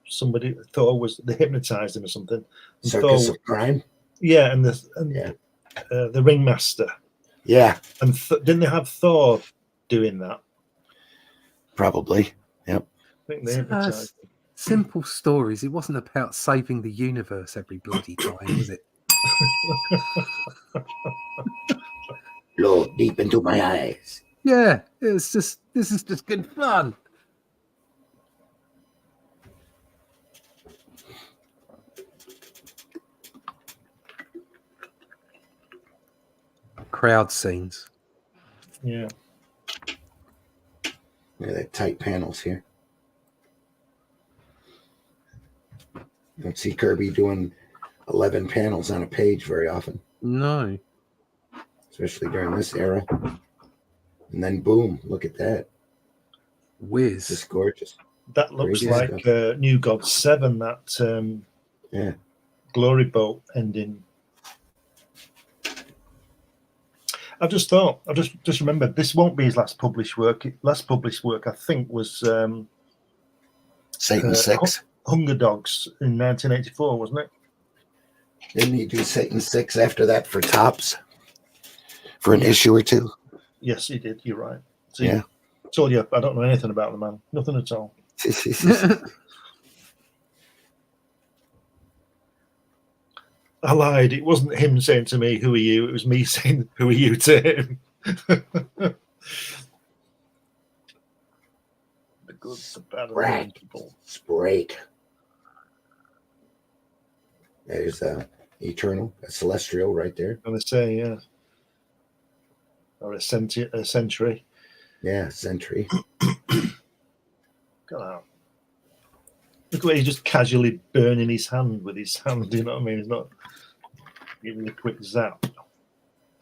somebody Thor they hypnotized him or something. And Circus of Crime. Yeah, and the ringmaster. Yeah. And didn't they have Thor doing that? Probably. Yep. I think they hypnotized him. Simple stories. It wasn't about saving the universe every bloody time, was it? Look deep into my eyes. Yeah, this is just good fun. Crowd scenes. Yeah. Look at that tight panels here. You don't see Kirby doing 11 panels on a page very often. No. Especially during this era. And then boom, look at that. Whiz. Just gorgeous. That looks like New God 7, that Glory Boat ending. I've just remembered this won't be his last published work. Last published work, I think, was Satan 6. Hunger Dogs in 1984, wasn't it? Didn't he do Satan 6 after that for Tops? For an issue or two? Yes, he did. You're right. See, Yeah. told you, I don't know anything about the man. Nothing at all. I lied. It wasn't him saying to me, "Who are you?" It was me saying, "Who are you?" to him. The good, the bad, and the Right. people. Sprake. There's Eternal, a Celestial right there. I'm going to say, yeah. Or a century. Yeah, Sentry. Look at that. Look at where he's just casually burning his hand with his hand. You know what I mean? He's not giving a quick zap.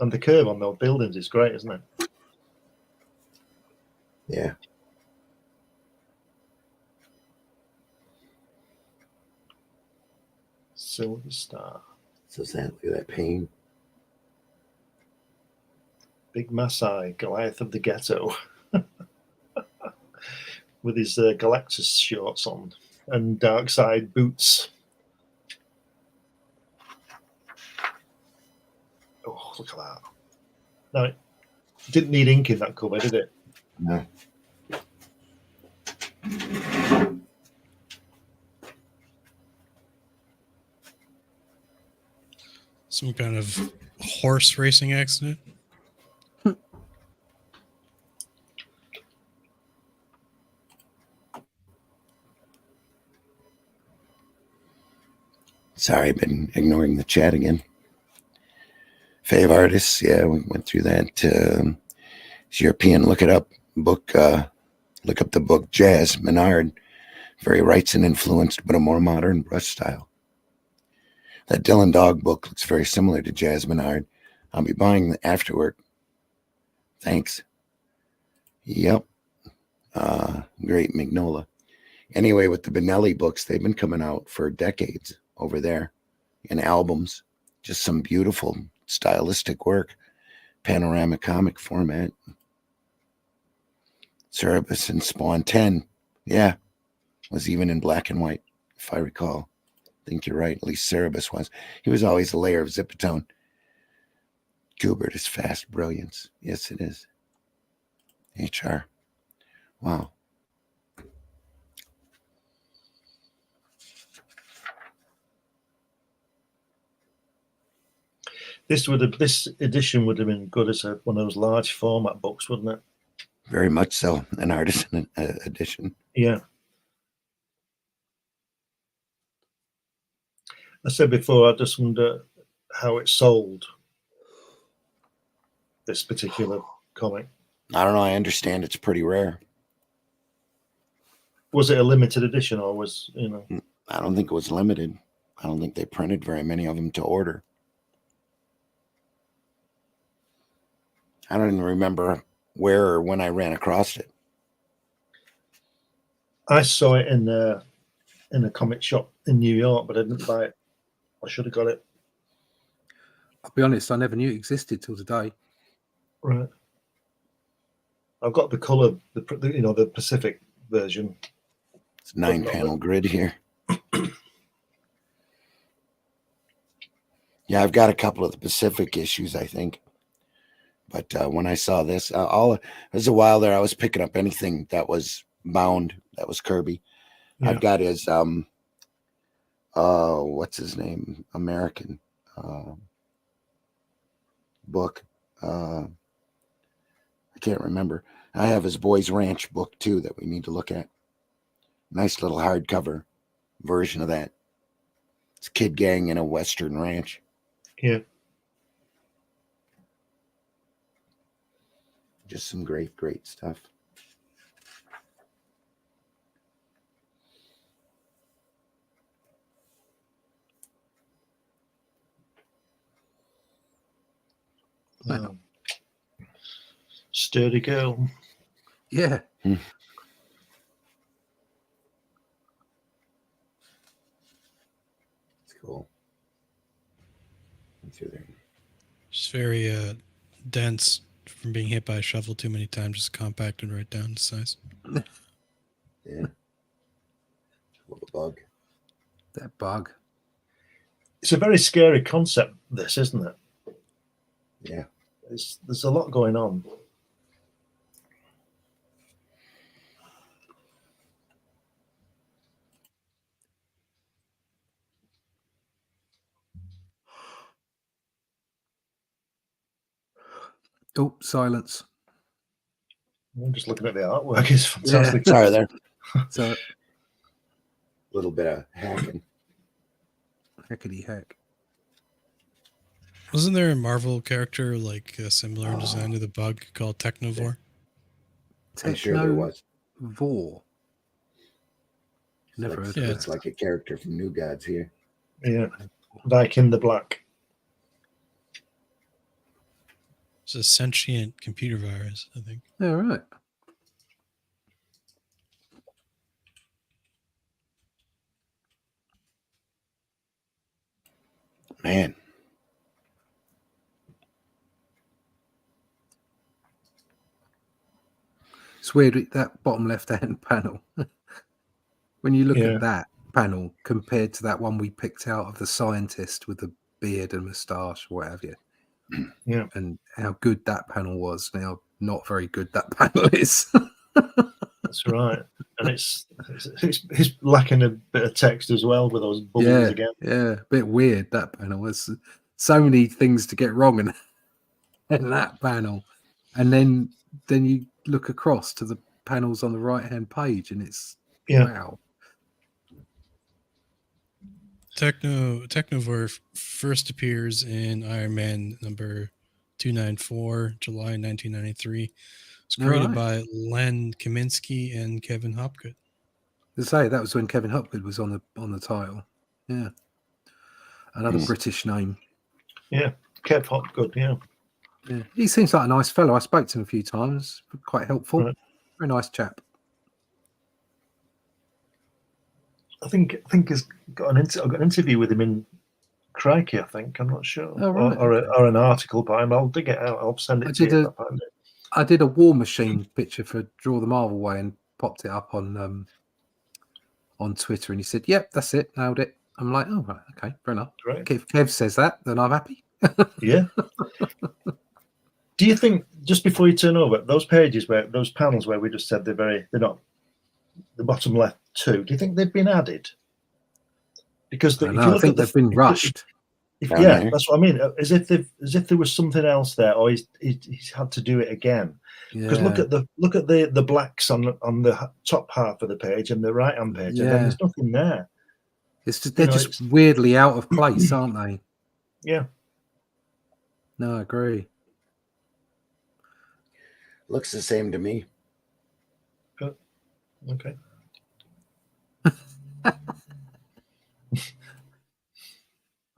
And the curve on those buildings is great, isn't it? Yeah. Silver Star. So sad. Look at that pain. Big Maasai, Goliath of the Ghetto. With his Galactus shorts on and dark side boots. Oh, look at that. No, it didn't need ink in that cover, did it? No. Some kind of horse racing accident. Sorry, I've been ignoring the chat again. Fave artists, yeah, we went through that. It's European, look it up. Book, look up the book Jazz Menard. Very Wrightson influenced, but a more modern brush style. That Dylan Dog book looks very similar to Jazz Menard. I'll be buying the afterwork. Thanks. Yep. Great Magnola. Anyway, with the Benelli books, they've been coming out for decades over there in albums. Just some beautiful stylistic work. Panoramic comic format. Cerebus and Spawn 10. Yeah. Was even in black and white, if I recall. I think you're right. At least Cerebus was. He was always a layer of Zipatone. Gilbert is fast brilliance. Yes, it is. HR. Wow. This edition would have been good as one of those large format books, wouldn't it? Very much so. An artisan edition. Yeah. I said before, I just wonder how it sold, this particular comic. I don't know. I understand it's pretty rare. Was it a limited edition or was, you know? I don't think it was limited. I don't think they printed very many of them to order. I don't even remember where or when I ran across it. I saw it in a comic shop in New York, but I didn't buy it. I should have got it. I'll be honest, I never knew it existed till today. Right. I've got the color, the Pacific version. It's a 9-panel grid here. Yeah, I've got a couple of the Pacific issues, I think. But when I saw this, it was a while there. I was picking up anything that was bound. That was Kirby. Yeah. I've got his what's his name? American book. I can't remember. I have his Boys Ranch book too that we need to look at. Nice little hardcover version of that. It's Kid Gang in a Western ranch. Yeah. Just some great, great stuff. Wow. Sturdy girl. Yeah. Hmm. It's cool. Just very dense from being hit by a shovel too many times. Just compacted right down to size. Yeah. With a bug. That bug. It's a very scary concept, this, isn't it? Yeah. There's a lot going on. Oh, silence. I'm just looking at the artwork. It's fantastic. Sorry there. So, A little bit of hacking. heckity heck. Wasn't there a Marvel character like similar in design to the bug called Technovore? I'm sure there was. Vor. Never heard of It's like a character from New Gods here. Yeah. Viking the Black. It's a sentient computer virus, I think. All right. Man. It's weird, that bottom left-hand panel. When you look at that panel compared to that one we picked out of the scientist with the beard and moustache or what have you. Yeah. And how good that panel was, now not very good that panel is. That's right. And it's lacking a bit of text as well with those bubbles again. Yeah, a bit weird that panel. There's so many things to get wrong in that panel. And then you look across to the panels on the right-hand page and it's wow. Technovore first appears in Iron Man number 294, July 1993. It's created by Len Kaminsky and Kevin Hopgood. To say that was when Kevin Hopgood was on the title. Yeah, another British name. Yeah, Kev Hopgood. Yeah, he seems like a nice fellow. I spoke to him a few times. Quite helpful. Right. Very nice chap. I think he's got I've got an interview with him in Crikey. I think I'm not sure, or an article by him. I'll dig it out. I'll send it to you. I did a War Machine picture for Draw the Marvel Way and popped it up on Twitter, and he said, "Yep, that's it, nailed it." I'm like, "Oh, right, okay, fair enough." Right. If Kev says that, then I'm happy. Yeah. Do you think, just before you turn over, those pages those panels where we just said they're not the bottom left two, do you think they've been added? Because I think they've been rushed. That's what I mean. As if there was something else there, or he's had to do it again. Because look at the blacks on the top half of the page and the right hand page, and then there's nothing there. It's just they're just weirdly out of place, aren't they? Yeah. No, I agree. Looks the same to me. Okay.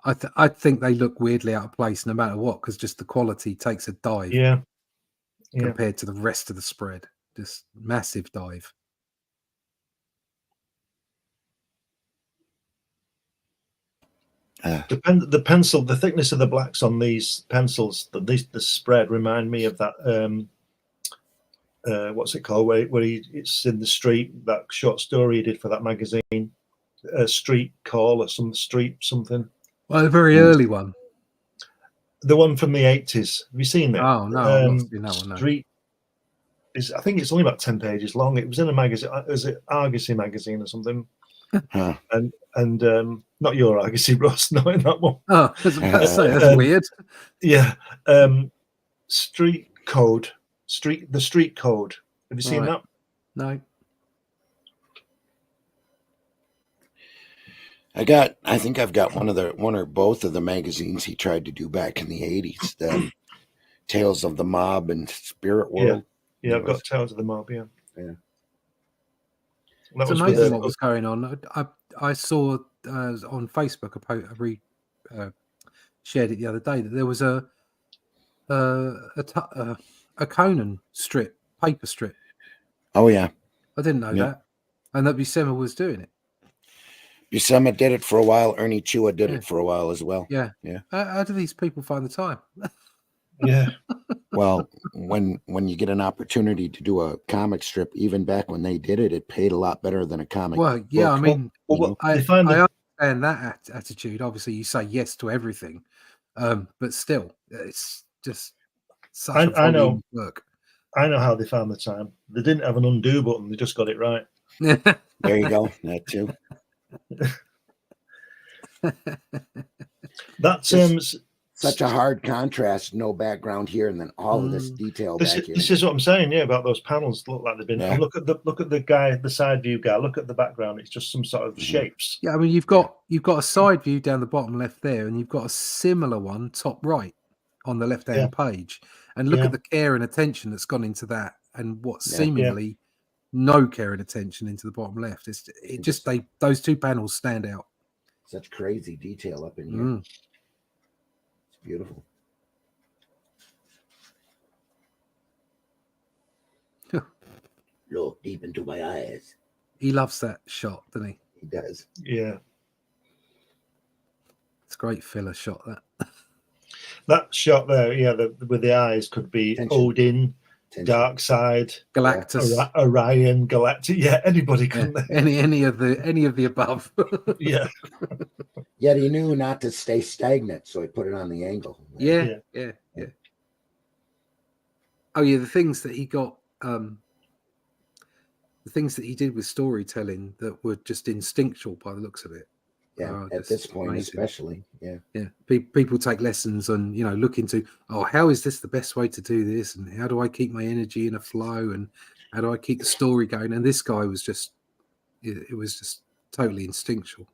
I think they look weirdly out of place no matter what, because just the quality takes a dive. Yeah. Compared to the rest of the spread. Just massive dive. The pencil, the thickness of the blacks on these pencils, the spread remind me of that what's it called, where it's in the street, that short story he did for that magazine, Street Call or something. Well, the very early one. The one from the 80s. Have you seen that? Oh no, I've not seen that one. No. Street is, I think it's only about 10 pages long. It was in a magazine, is it Argosy magazine or something? Huh. And not your Argosy, Ross, not in that one. Oh, I was about to say, that's weird. Yeah. Street Code. The Street Code. Have you seen that? No. I think I've got one or both of the magazines he tried to do back in the 80s. The Tales of the Mob and Spirit World. Yeah, I've got Tales of the Mob, yeah. It's amazing what was going on. I saw on Facebook I shared it the other day that there was a Conan strip, paper strip. Oh yeah, I didn't know that, and that Buscema was doing it. Buscema did it for a while. Ernie Chua did it for a while as well. Yeah. How do these people find the time? Yeah. Well, when you get an opportunity to do a comic strip, even back when they did it, it paid a lot better than a comic. Well, yeah, book. I mean, You know? I They find that- understand that attitude. Obviously, you say yes to everything, but still, it's just such a I know. volume work. I know how they found the time. They didn't have an undo button. They just got it right. There you go. That too. That's Such a hard contrast, no background here, and then all of this detail back here. This is what I'm saying. Yeah, about those panels look like they've been. Yeah. And look at the guy, the side view guy. Look at the background. It's just some sort of shapes. Yeah, I mean, you've got a side view down the bottom left there, and you've got a similar one top right on the left hand page. And look at the care and attention that's gone into that, and what seemingly no care and attention into the bottom left. It's just those two panels stand out. Such crazy detail up in here. It's beautiful. Look deep into my eyes. He loves that shot, doesn't he? He does. Yeah. It's a great filler shot, that. That shot there, with the eyes could be Odin, Dark Side, Galactus, Orion, Galactic. Yeah, anybody can. Any of the above. Yeah. Yet he knew not to stay stagnant, so he put it on the angle. Yeah. Oh yeah, the things that he got, the things that he did with storytelling that were just instinctual by the looks of it. Yeah, at this point, amazing. Especially. Yeah. Yeah. People take lessons and, look into, how is this the best way to do this? And how do I keep my energy in a flow? And how do I keep the story going? And this guy was just, it was just totally instinctual.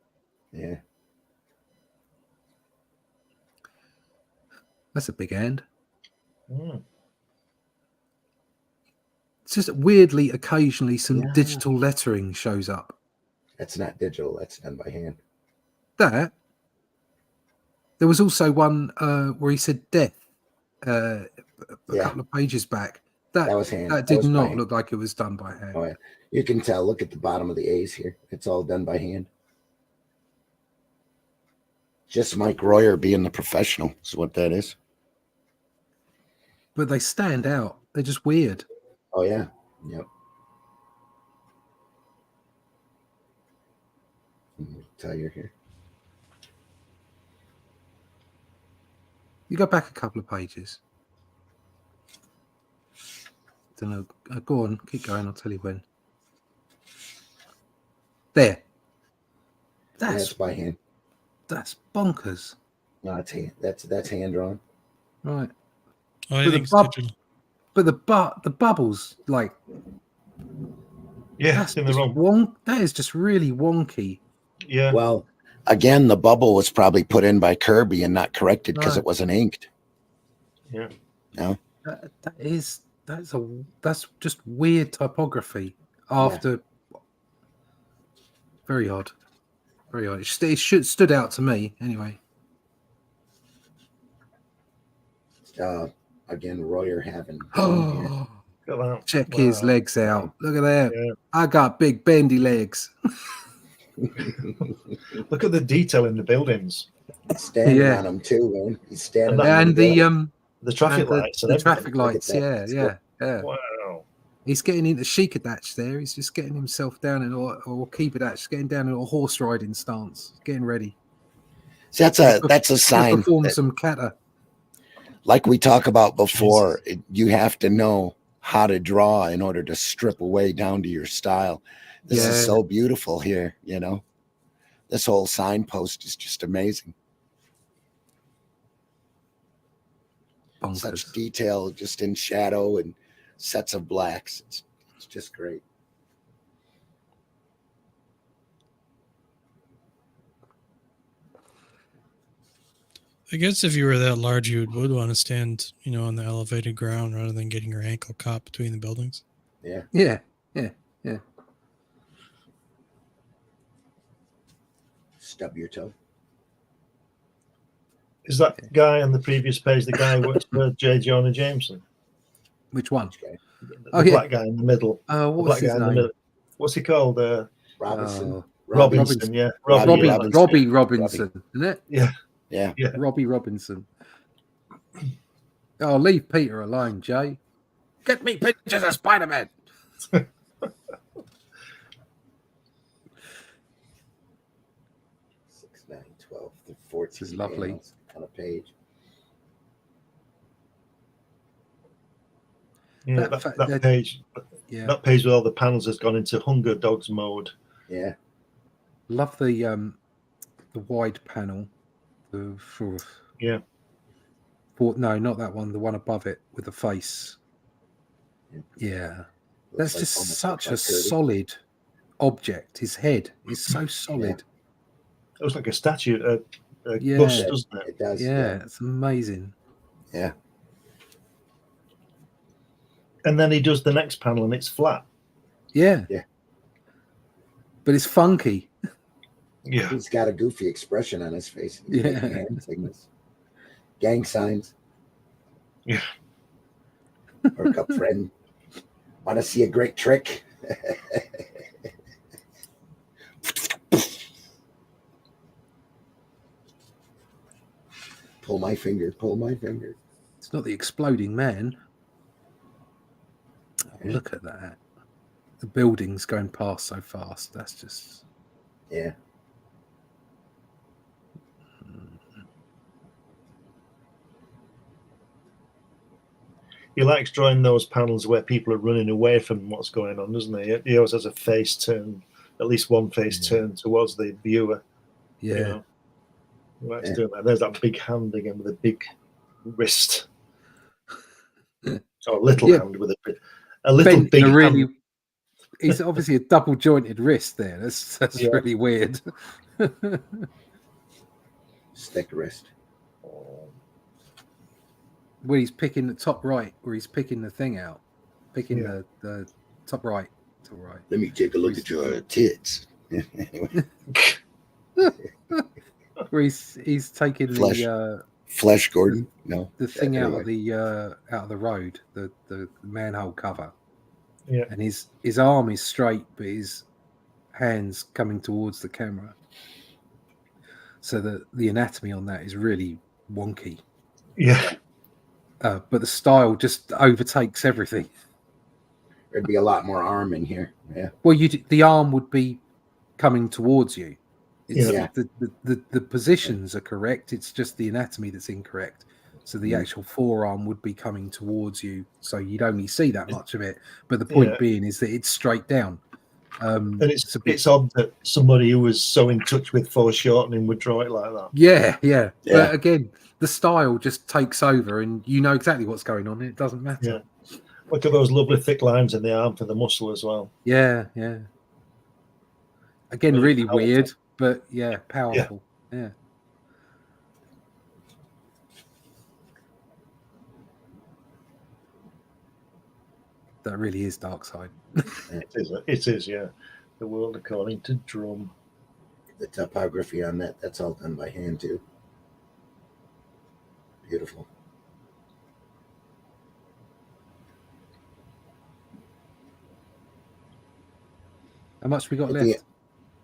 Yeah. That's a big hand. Mm. It's just weirdly, occasionally, some digital lettering shows up. That's not digital. That's done by hand. There was also one where he said death a couple of pages back. That was hand. That did not look like it was done by hand. Oh, yeah. You can tell. Look at the bottom of the A's here. It's all done by hand. Just Mike Royer being the professional is what that is. But they stand out. They're just weird. Oh, yeah. Yep. Tell you here. You go back a couple of pages. Don't know. Go on, keep going. I'll tell you when. There. That's by hand. That's bonkers. No, it's hand. That's hand drawn. Right. Oh, I think it's digital. But the bubbles, like, that's in the wrong. That is just really wonky. Yeah. Well, again, the bubble was probably put in by Kirby and not corrected because it wasn't inked. Yeah. No. That's just weird typography. After very odd. Very odd. It stood out to me anyway. Again, Royer having. Check his legs out. Look at that. Yeah. I got big bendy legs. Look at the detail in the buildings. He's standing on them too, man. He's standing and the traffic lights. The traffic lights. Yeah. Wow. He's getting into Shikadach there. He's just getting himself down in or Keepadach, getting down in a horse riding stance, getting ready. See, that's a sign. Perform some kata. Like we talked about before, you have to know how to draw in order to strip away down to your style. This is so beautiful here, This whole signpost is just amazing. Bonkers. Such detail just in shadow and sets of blacks. It's just great. I guess if you were that large, you would want to stand, on the elevated ground rather than getting your ankle caught between the buildings. Yeah. Yeah. Stub your toe. Is that guy on the previous page the guy who works for J. Jonah Jameson? Which one? The black guy in the middle. What's his name? What's he called? Robinson. Robinson, yeah. Robbie Robinson, isn't it? Yeah. Yeah. Robbie Robinson. Oh, leave Peter alone, Jay. Get me pictures of Spider-Man. 6, 9, 12, 14 This is lovely. panels on a page. Yeah, that page. Yeah, That page with all the panels has gone into Hunger Dogs mode. Yeah. love the wide panel. The sort of Yeah. no, not that one. The one above it with the face. Yeah, that's Looks just almost such looks a like Kirby. solid object. His head is so solid. It looks like a statue, a Yeah. bust, doesn't it? It does. Yeah, it's amazing. Yeah. And then he does the next panel and it's flat. Yeah. Yeah. But it's funky. Yeah. He's got a goofy expression on his face. He's Yeah. making hand signals. Gang signs. Yeah. Work up, friend. Want to see a great trick? Pull my finger. Pull my finger. It's not the exploding man. Oh, Yeah. look at that. The building's going past so fast. That's just Yeah. He likes drawing those panels where people are running away from what's going on, doesn't he? He always has a face turn, at least one face turn towards the viewer. yeah. You know? He likes doing that. There's that big hand again with a big wrist. Or a little Yeah. hand with a little Bent big in a really hand. It's obviously a double jointed wrist there. That's Yeah. really weird. Stick wrist. Where he's picking the top right, where he's picking the thing out. Picking Yeah. the top right. Top right. Let me take a look at your tits. Anyway, Where he's taking Flesh. the Flesh Gordon. No. the thing out Anyway. of the road, the manhole cover. Yeah. And his arm is straight, but his hands coming towards the camera. So the anatomy on that is really wonky. Yeah. But the style just overtakes everything. There'd be a lot more arm in here. Yeah. Well, the arm would be coming towards you. It's, Yeah. The positions are correct. It's just the anatomy that's incorrect. So the actual forearm would be coming towards you. So you'd only see that much of it. But the point being is that it's straight down. And it's odd that somebody who was so in touch with foreshortening would draw it like that. Yeah. But again, the style just takes over and you know exactly what's going on. It doesn't matter. Yeah. Look at those lovely thick lines in the arm for the muscle as well. Yeah. Again, really powerful. weird, but powerful. Yeah. That really is Darkseid. It is, yeah. The world according to Drum. The topography on that's all done by hand too. Beautiful. How much we got But left?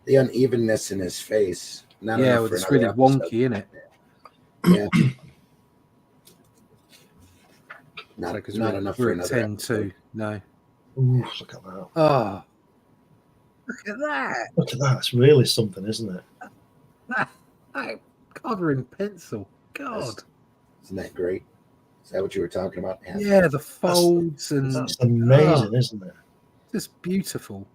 the unevenness in his face. Not Yeah, enough well, for it's another really episode. wonky, isn't it? Yeah. So, Not 'cause enough we're for at another 10 episode. too. No. Ooh, look at that. Oh, look at that. Look at that. It's really something, isn't it? That cover in pencil. God. Isn't that great? Is that what you were talking about? Yeah, the folds and That's amazing, isn't it? just beautiful.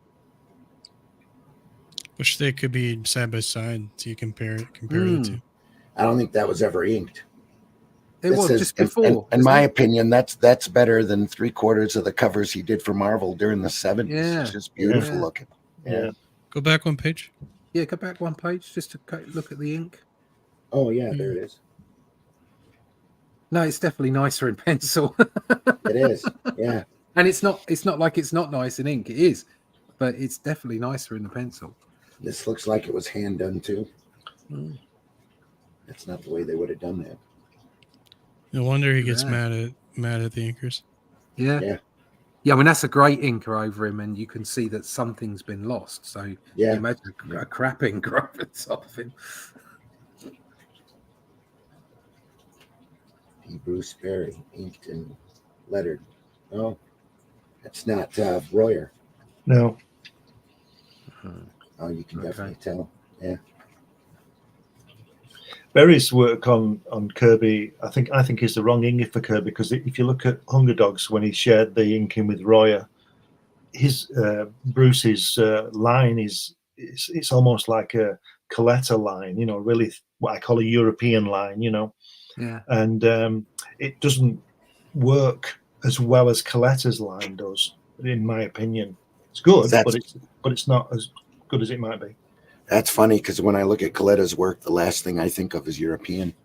Wish they could be side by side so you compare it to. I don't think that was ever inked. It was just before. In my opinion, that's better than 3/4 of the covers he did for Marvel during the 70s. Yeah. It's just beautiful Yeah. looking. Yeah. Go back one page. Yeah, go back one page just to look at the ink. Oh yeah, there it is. No, it's definitely nicer in pencil. It is. Yeah. And it's not like it's not nice in ink. It is, but it's definitely nicer in the pencil. This looks like it was hand done too. Mm. That's not the way they would have done that. No wonder he gets Yeah. mad at the inkers. Yeah. I mean, that's a great inker over him, and you can see that something's been lost. So Yeah. imagine a crap inker over the top of him. Bruce Berry, inked and lettered. Oh, that's not Royer. No. Oh, you can definitely tell. Yeah. Berry's work on Kirby, I think is the wrong inking for Kirby, because if you look at Hunger Dogs, when he shared the inking with Royer, his Bruce's line it's almost like a Coletta line, you know, really what I call a European line, you know. Yeah. And it doesn't work as well as Coletta's line does, in my opinion. It's good, but it's not as good as it might be. That's funny, because when I look at Coletta's work, the last thing I think of is European.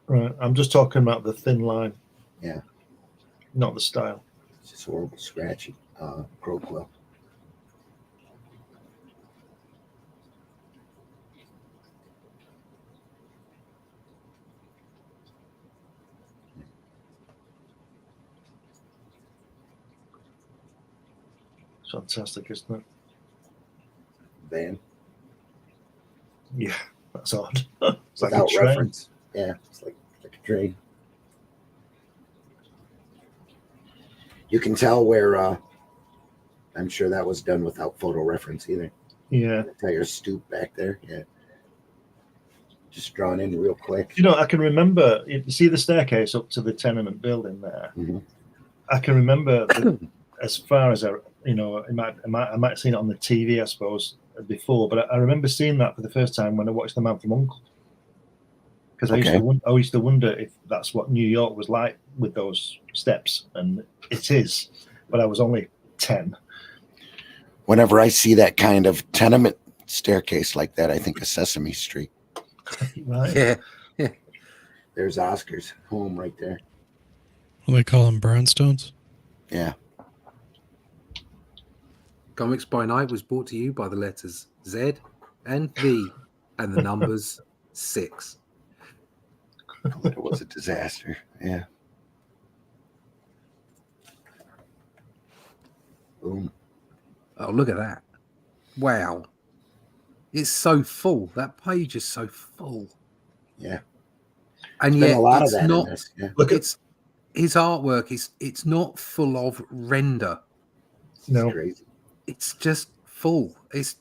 Right. I'm just talking about the thin line. Yeah. Not the style. It's just horrible, scratchy. Crow quill. It's fantastic, isn't it? Van. Yeah, that's odd. It's like Without a train. reference. Yeah, it's like a train. You can tell where I'm sure that was done without photo reference either. Yeah. The entire stoop back there. Yeah. Just drawn in real quick. You know, I can remember, you see the staircase up to the tenement building there? Mm-hmm. I can remember that as far as I might have seen it on the TV, I suppose, before, but I remember seeing that for the first time when I watched The Man from U.N.C.L.E. Because I used to wonder if that's what New York was like with those steps, and it is, but I was only 10. Whenever I see that kind of tenement staircase like that, I think of Sesame Street. Right? Yeah. There's Oscar's home right there. What do they call them, brownstones? Yeah. Comics by Night was brought to you by the letters Z and V and the numbers 6. It was a disaster. Yeah. Boom. Oh, look at that. Wow. It's so full. That page is so full. Yeah. And There's yet been a lot it's of that not, in this. Yeah. Look it's his artwork it's not full of render. No. It's crazy. It's just full. It's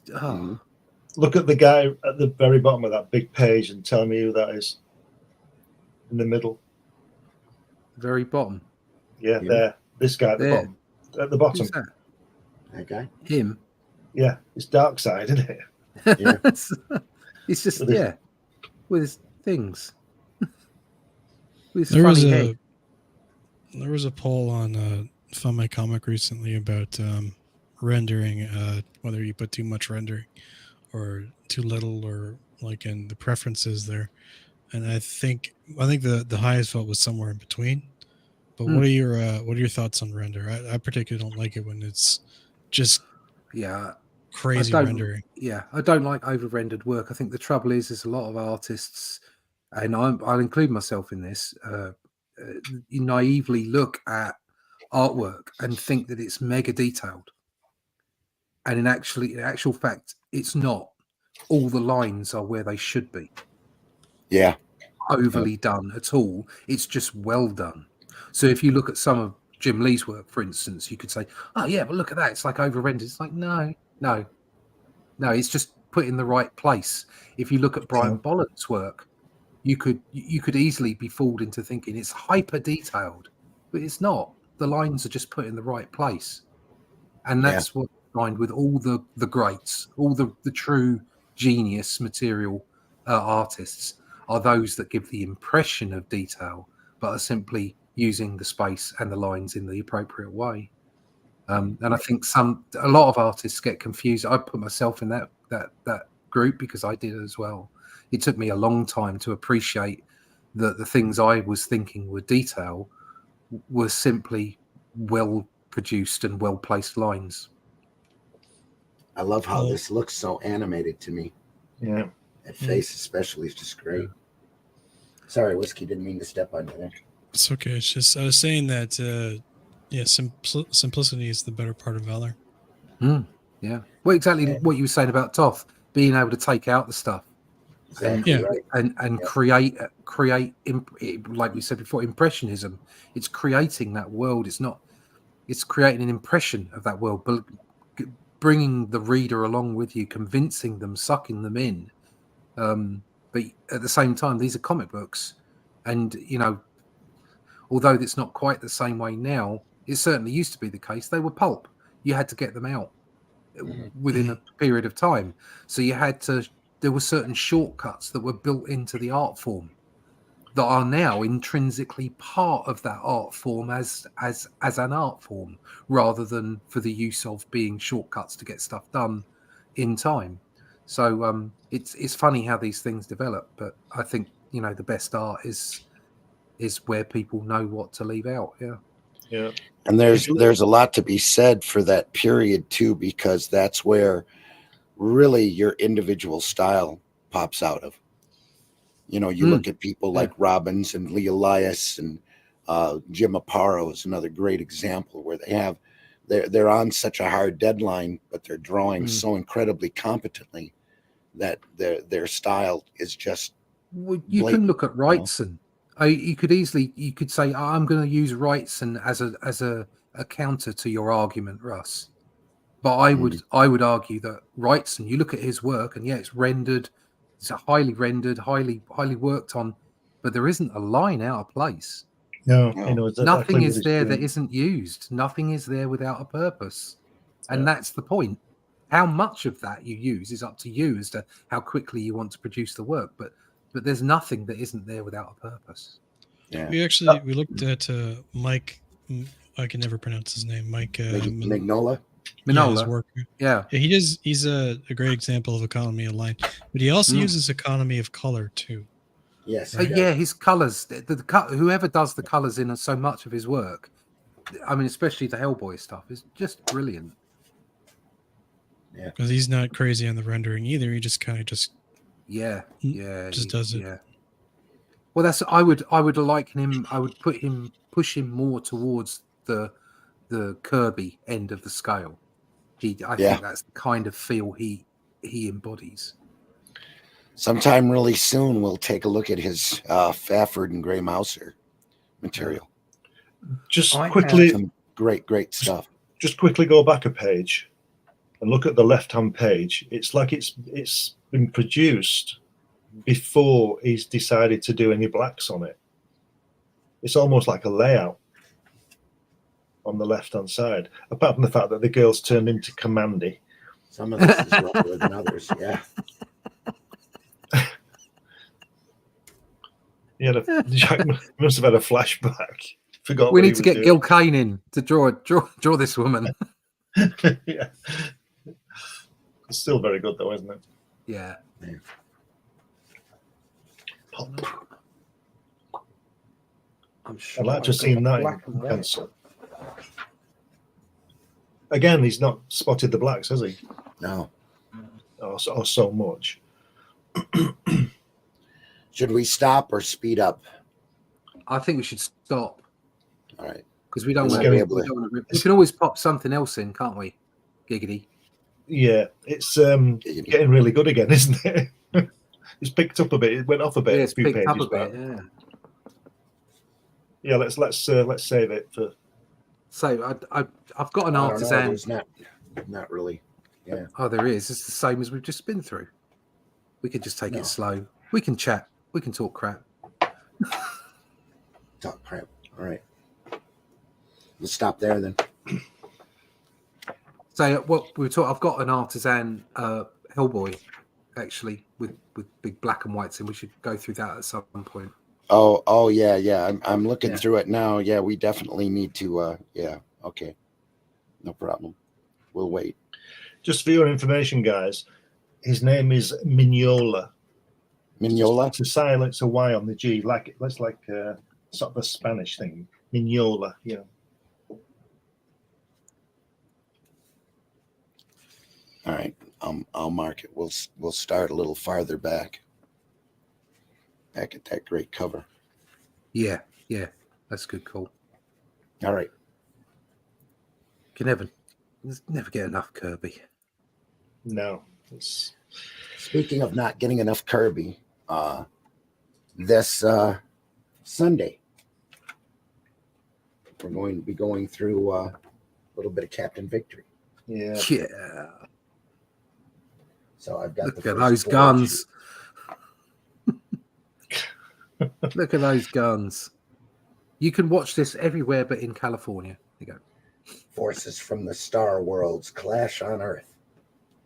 Look at the guy at the very bottom of that big page and tell me who that is. In the middle. Very bottom. Yeah, there. This guy at the There. bottom. At the bottom. Who's that? That guy? Him. Yeah, it's dark side, isn't it? Yeah. It's just With his- with his things. With his There funny head. was a poll on Find My Comic recently about rendering, whether you put too much rendering or too little, or like in the preferences there. And I think the highest vote was somewhere in between. But what are your thoughts on render? I particularly don't like it when it's just crazy rendering. Yeah, I don't like over-rendered work. I think the trouble is a lot of artists, and I'll include myself in this, you naively look at artwork and think that it's mega detailed. And in actual fact, it's not. All the lines are where they should be. Yeah. Overly done at all. It's just well done. So if you look at some of Jim Lee's work, for instance, you could say, oh yeah, but look at that. It's like over-rendered. It's like, no, it's just put in the right place. If you look at Brian Bolland's work, you could easily be fooled into thinking it's hyper detailed, but it's not. The lines are just put in the right place. And that's what I find with all the greats, all the true genius material artists are those that give the impression of detail, but are simply using the space and the lines in the appropriate way. And I think a lot of artists get confused. I put myself in that group because I did as well. It took me a long time to appreciate that the things I was thinking were detail were simply well produced and well placed lines. I love how this looks so animated to me. Yeah. That face especially is just great. Sorry, Whiskey, didn't mean to step on you there. It's okay. It's just I was saying that simplicity is the better part of valor. Yeah. Well, exactly what you were saying about Toth, being able to take out the stuff. Exactly Yeah. right. and Yeah. create like we said before, impressionism. It's creating that world. It's creating an impression of that world, but bringing the reader along with you, convincing them, sucking them in. But at the same time, these are comic books, and although it's not quite the same way now, it certainly used to be the case. They were pulp. You had to get them out within a period of time. So there were certain shortcuts that were built into the art form that are now intrinsically part of that art form as an art form, rather than for the use of being shortcuts to get stuff done in time. So it's funny how these things develop, but I think the best art is where people know what to leave out. Yeah. And there's a lot to be said for that period too, because that's where really your individual style pops out of. You look at people like Robbins and Lee Elias and Jim Aparo is another great example where they're on such a hard deadline, but they're drawing so incredibly competently that their style is just you can look at Wrightson. You could say, I'm going to use Wrightson as a counter to your argument, Russ. But I would argue that Wrightson, you look at his work, and it's rendered, it's highly rendered, highly worked on, but there isn't a line out of place. No, Nothing is there that isn't used. Nothing is there without a purpose, and that's the point. How much of that you use is up to you as to how quickly you want to produce the work. But there's nothing that isn't there without a purpose. Yeah. We looked at Mike. I can never pronounce his name. Mike Mignola. Yeah, his work. Yeah, he's a great example of economy of line, but he also uses economy of color too. Yes. His colors. Whoever does the colors in so much of his work, I mean, especially the Hellboy stuff, is just brilliant. Yeah, because he's not crazy on the rendering either. He just kind of just does it. Yeah. Well, I would liken him. I would push him more towards the Kirby end of the scale. I think that's the kind of feel he embodies. Sometime really soon, we'll take a look at his Fafford and Gray Mouser material. Just quickly, some great stuff. Just quickly go back a page and look at the left-hand page. It's like it's been produced before he's decided to do any blacks on it. It's almost like a layout on the left-hand side, apart from the fact that the girls turned into Commandy. Some of this is rougher than others, yeah. Jack must have had a flashback. Forgot. We need to get Gil Kane in to draw this woman. Yeah, it's still very good though, isn't it? Yeah. I'm sure I'd like to have seen that in pencil. Again, he's not spotted the blacks, has he? No. Or so much. Should we stop or speed up? I think we should stop. All right. Because we don't want to. We can always pop something else in, can't we? Giggity. Yeah, it's getting really good again, isn't it? It's picked up a bit. It went off a bit. Yeah, it's picked up a bit. Yeah. Yeah, let's save it for. So I've got an artisan. There's not really. Yeah. Oh, there is. It's the same as we've just been through. We could just take it slow. We can chat. We can talk crap. Talk crap. All right. Let's stop there then. So what we were talking. I've got an artisan Hellboy, actually, with big black and whites, and we should go through that at some point. Oh yeah. I'm looking through it now. Yeah, we definitely need to. Yeah. Okay. No problem. We'll wait. Just for your information, guys, his name is Mignola. Mignola? To silence a Y on the G, that's like sort of a Spanish thing. Mignola, yeah. All right, I'll mark it. We'll start a little farther back at that great cover. Yeah, that's a good call. All right. Can never get enough Kirby. No, Speaking of not getting enough Kirby, this Sunday, we're going to be going through a little bit of Captain Victory. Yeah. Yeah. So I've got Look the at first those four guns. Look at those guns. You can watch this everywhere but in California. There you go. Forces from the Star Worlds clash on Earth.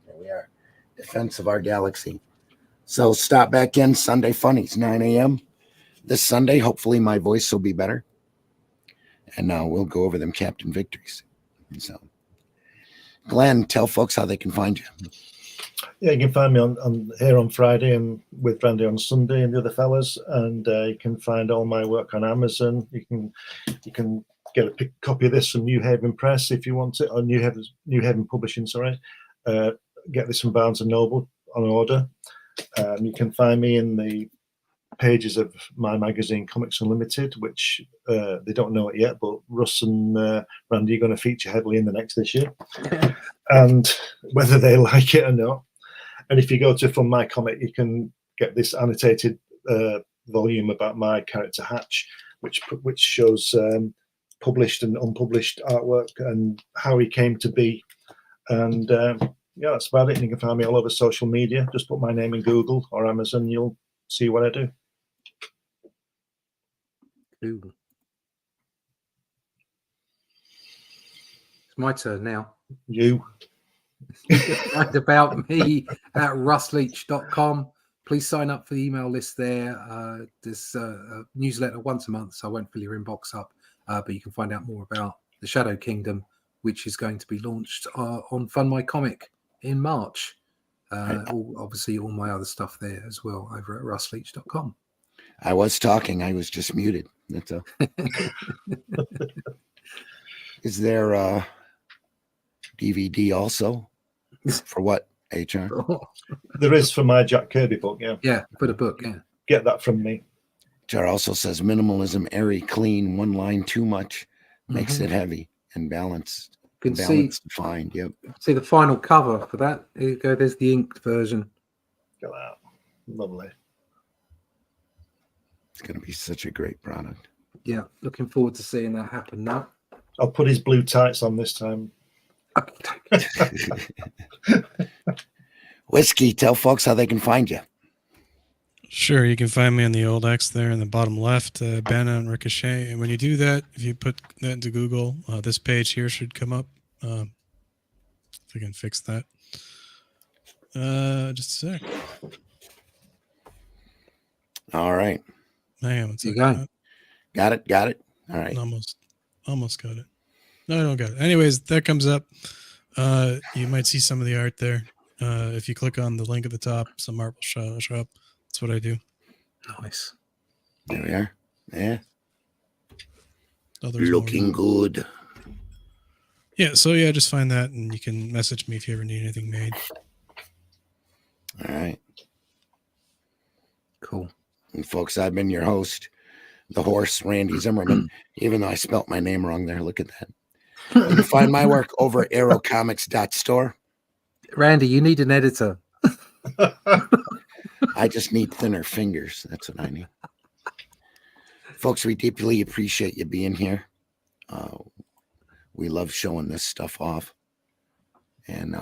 There we are. Defense of our galaxy. So stop back in Sunday Funnies, 9 a.m. This Sunday, hopefully my voice will be better. And we'll go over them Captain Victories. So, Glenn, tell folks how they can find you. Yeah, you can find me on here on Friday and with Randy on Sunday and the other fellas. And you can find all my work on Amazon. You can get a copy of this from New Haven Press if you want it, or New Haven Publishing, sorry. Get this from Barnes and Noble on order. You can find me in the pages of my magazine Comics Unlimited, which they don't know it yet, but Russ and Randy are going to feature heavily in the next issue. And whether they like it or not. And if you go to From My Comic, you can get this annotated volume about my character Hatch, which shows published and unpublished artwork and how he came to be. And yeah, that's about it. And you can find me all over social media. Just put my name in Google or Amazon. You'll see what I do. Ooh. It's my turn now. You. Find about me at russleach.com. Please sign up for the email list there. There's a newsletter once a month, so I won't fill your inbox up. But you can find out more about the Shadow Kingdom, which is going to be launched on Fund My Comic in March. Obviously, all my other stuff there as well over at russleach.com. I was talking. I was just muted. That's all. Is there a DVD also? For what, HR? There is for my Jack Kirby book, yeah. Yeah, for the book, yeah. Get that from me. HR also says minimalism, airy, clean, one line too much, makes it heavy and balanced. You can fine. Yep. See the final cover for that. There you go. There's the inked version. Get that. Lovely. It's going to be such a great product. Yeah, looking forward to seeing that happen now. I'll put his blue tights on this time. Whiskey, tell folks how they can find you. Sure, you can find me on the old X there in the bottom left, Banner and Ricochet. And when you do that, if you put that into Google, this page here should come up. If I can fix that. Just a sec. All right. Hang on one second. Got it. All right. Almost got it. No, I don't got it. Anyways, that comes up. You might see some of the art there. If you click on the link at the top, some art will show up. That's what I do. Nice. There we are. Yeah. Oh, looking good. Yeah, so yeah, just find that and you can message me if you ever need anything made. All right. Cool. And folks, I've been your host, the horse, Randy Zimmerman, even though I spelt my name wrong there. Look at that. You can find my work over at aerocomics.store. Randy, you need an editor. I just need thinner fingers. That's what I need. Folks, we deeply appreciate you being here. We love showing this stuff off and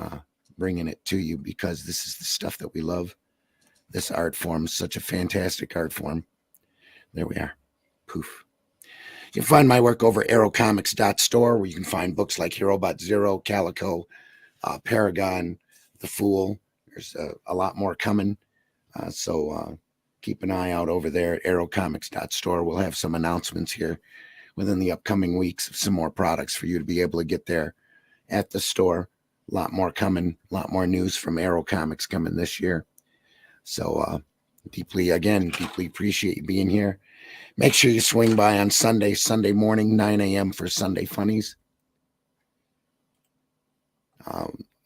bringing it to you because this is the stuff that we love. This art form is such a fantastic art form. There we are. Poof. You can find my work over at aerocomics.store where you can find books like HeroBot Zero, Calico, Paragon, The Fool. There's a lot more coming. So keep an eye out over there at aerocomics.store. We'll have some announcements here within the upcoming weeks of some more products for you to be able to get there at the store. A lot more coming, a lot more news from Aero Comics coming this year. So deeply appreciate you being here. Make sure you swing by on Sunday morning, 9 a.m. for Sunday Funnies,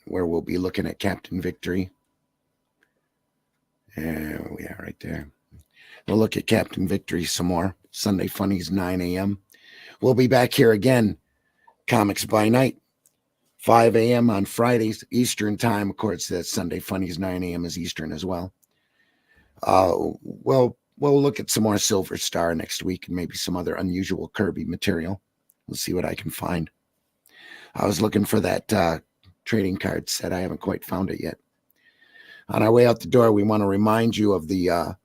where we'll be looking at Captain Victory. There we are right there. We'll look at Captain Victory some more. Sunday Funnies, 9 a.m. We'll be back here again, Comics by Night, 5 a.m. on Fridays, Eastern time. Of course, that's Sunday Funnies, 9 a.m. is Eastern as well. We'll look at some more Silver Star next week and maybe some other unusual Kirby material. We'll see what I can find. I was looking for that trading card set. I haven't quite found it yet. On our way out the door, we want to remind you of the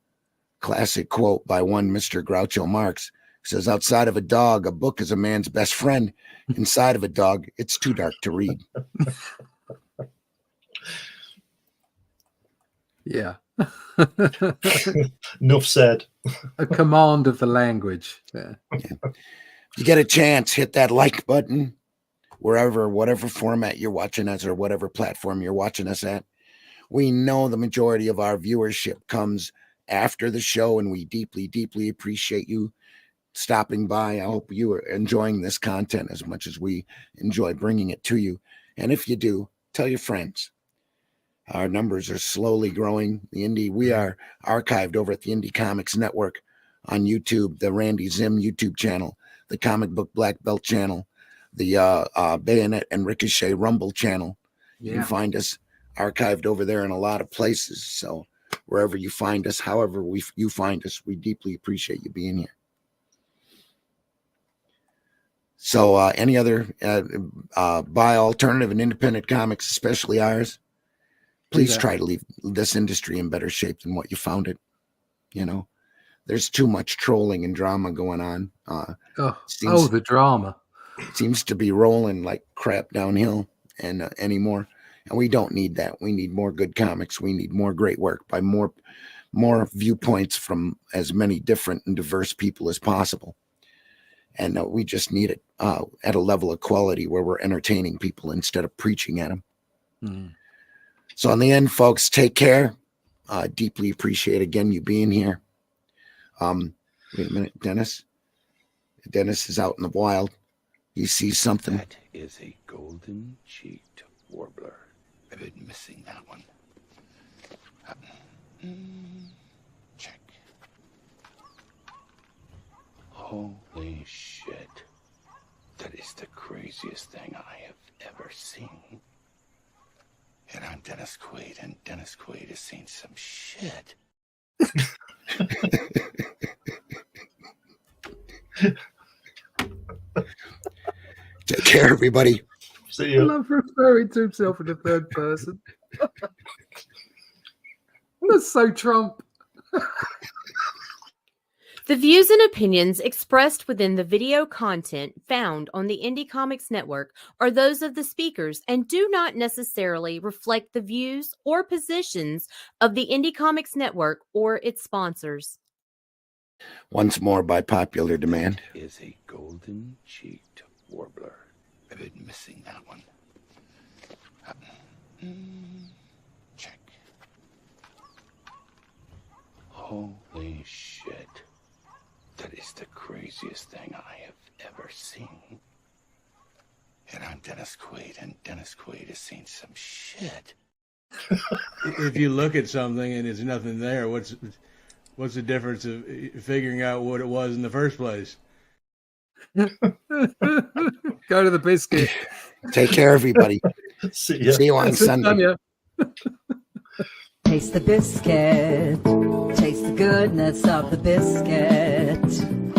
classic quote by one Mr. Groucho Marx. He says, outside of a dog, a book is a man's best friend. Inside of a dog, it's too dark to read. Yeah. Enough said. A command of the language. Yeah. If you get a chance, hit that like button whatever format you're watching us or whatever platform you're watching us at. We know the majority of our viewership comes after the show, and we deeply, deeply appreciate you stopping by. I hope you are enjoying this content as much as we enjoy bringing it to you. And if you do, tell your friends. Our numbers are slowly growing. We are archived over at the Indie Comics Network on YouTube, the Randy Zim YouTube channel, the Comic Book Black Belt channel, the Bayonet and Ricochet Rumble channel. You can find us archived over there in a lot of places. So wherever you find us, however you find us, we deeply appreciate you being here. So any other buy alternative and independent comics, especially ours, please try to leave this industry in better shape than what you found it. You know, there's too much trolling and drama going on. The drama seems to be rolling like crap downhill and anymore. And we don't need that. We need more good comics. We need more great work by more viewpoints from as many different and diverse people as possible. And we just need it at a level of quality where we're entertaining people instead of preaching at them. Mm. So in the end, folks, take care. Deeply appreciate, again, you being here. Wait a minute, Dennis. Dennis is out in the wild. He sees something. That is a golden-cheeked warbler. I've been missing that one. Check. Holy shit. That is the craziest thing I have ever seen. And I'm Dennis Quaid, and Dennis Quaid has seen some shit. Take care, everybody. See you. I love referring to himself in the third person. That's so Trump. The views and opinions expressed within the video content found on the Indie Comics Network are those of the speakers and do not necessarily reflect the views or positions of the Indie Comics Network or its sponsors. Once more, by popular demand. That is a golden-cheeked warbler. I've been missing that one. Check. Holy shit. That is the craziest thing I have ever seen. And I'm Dennis Quaid, and Dennis Quaid has seen some shit. If you look at something and there's nothing there, what's the difference of figuring out what it was in the first place? Go to the biscuit. Take care, everybody. See you on Sunday. Taste the biscuit. Taste the goodness of the biscuit.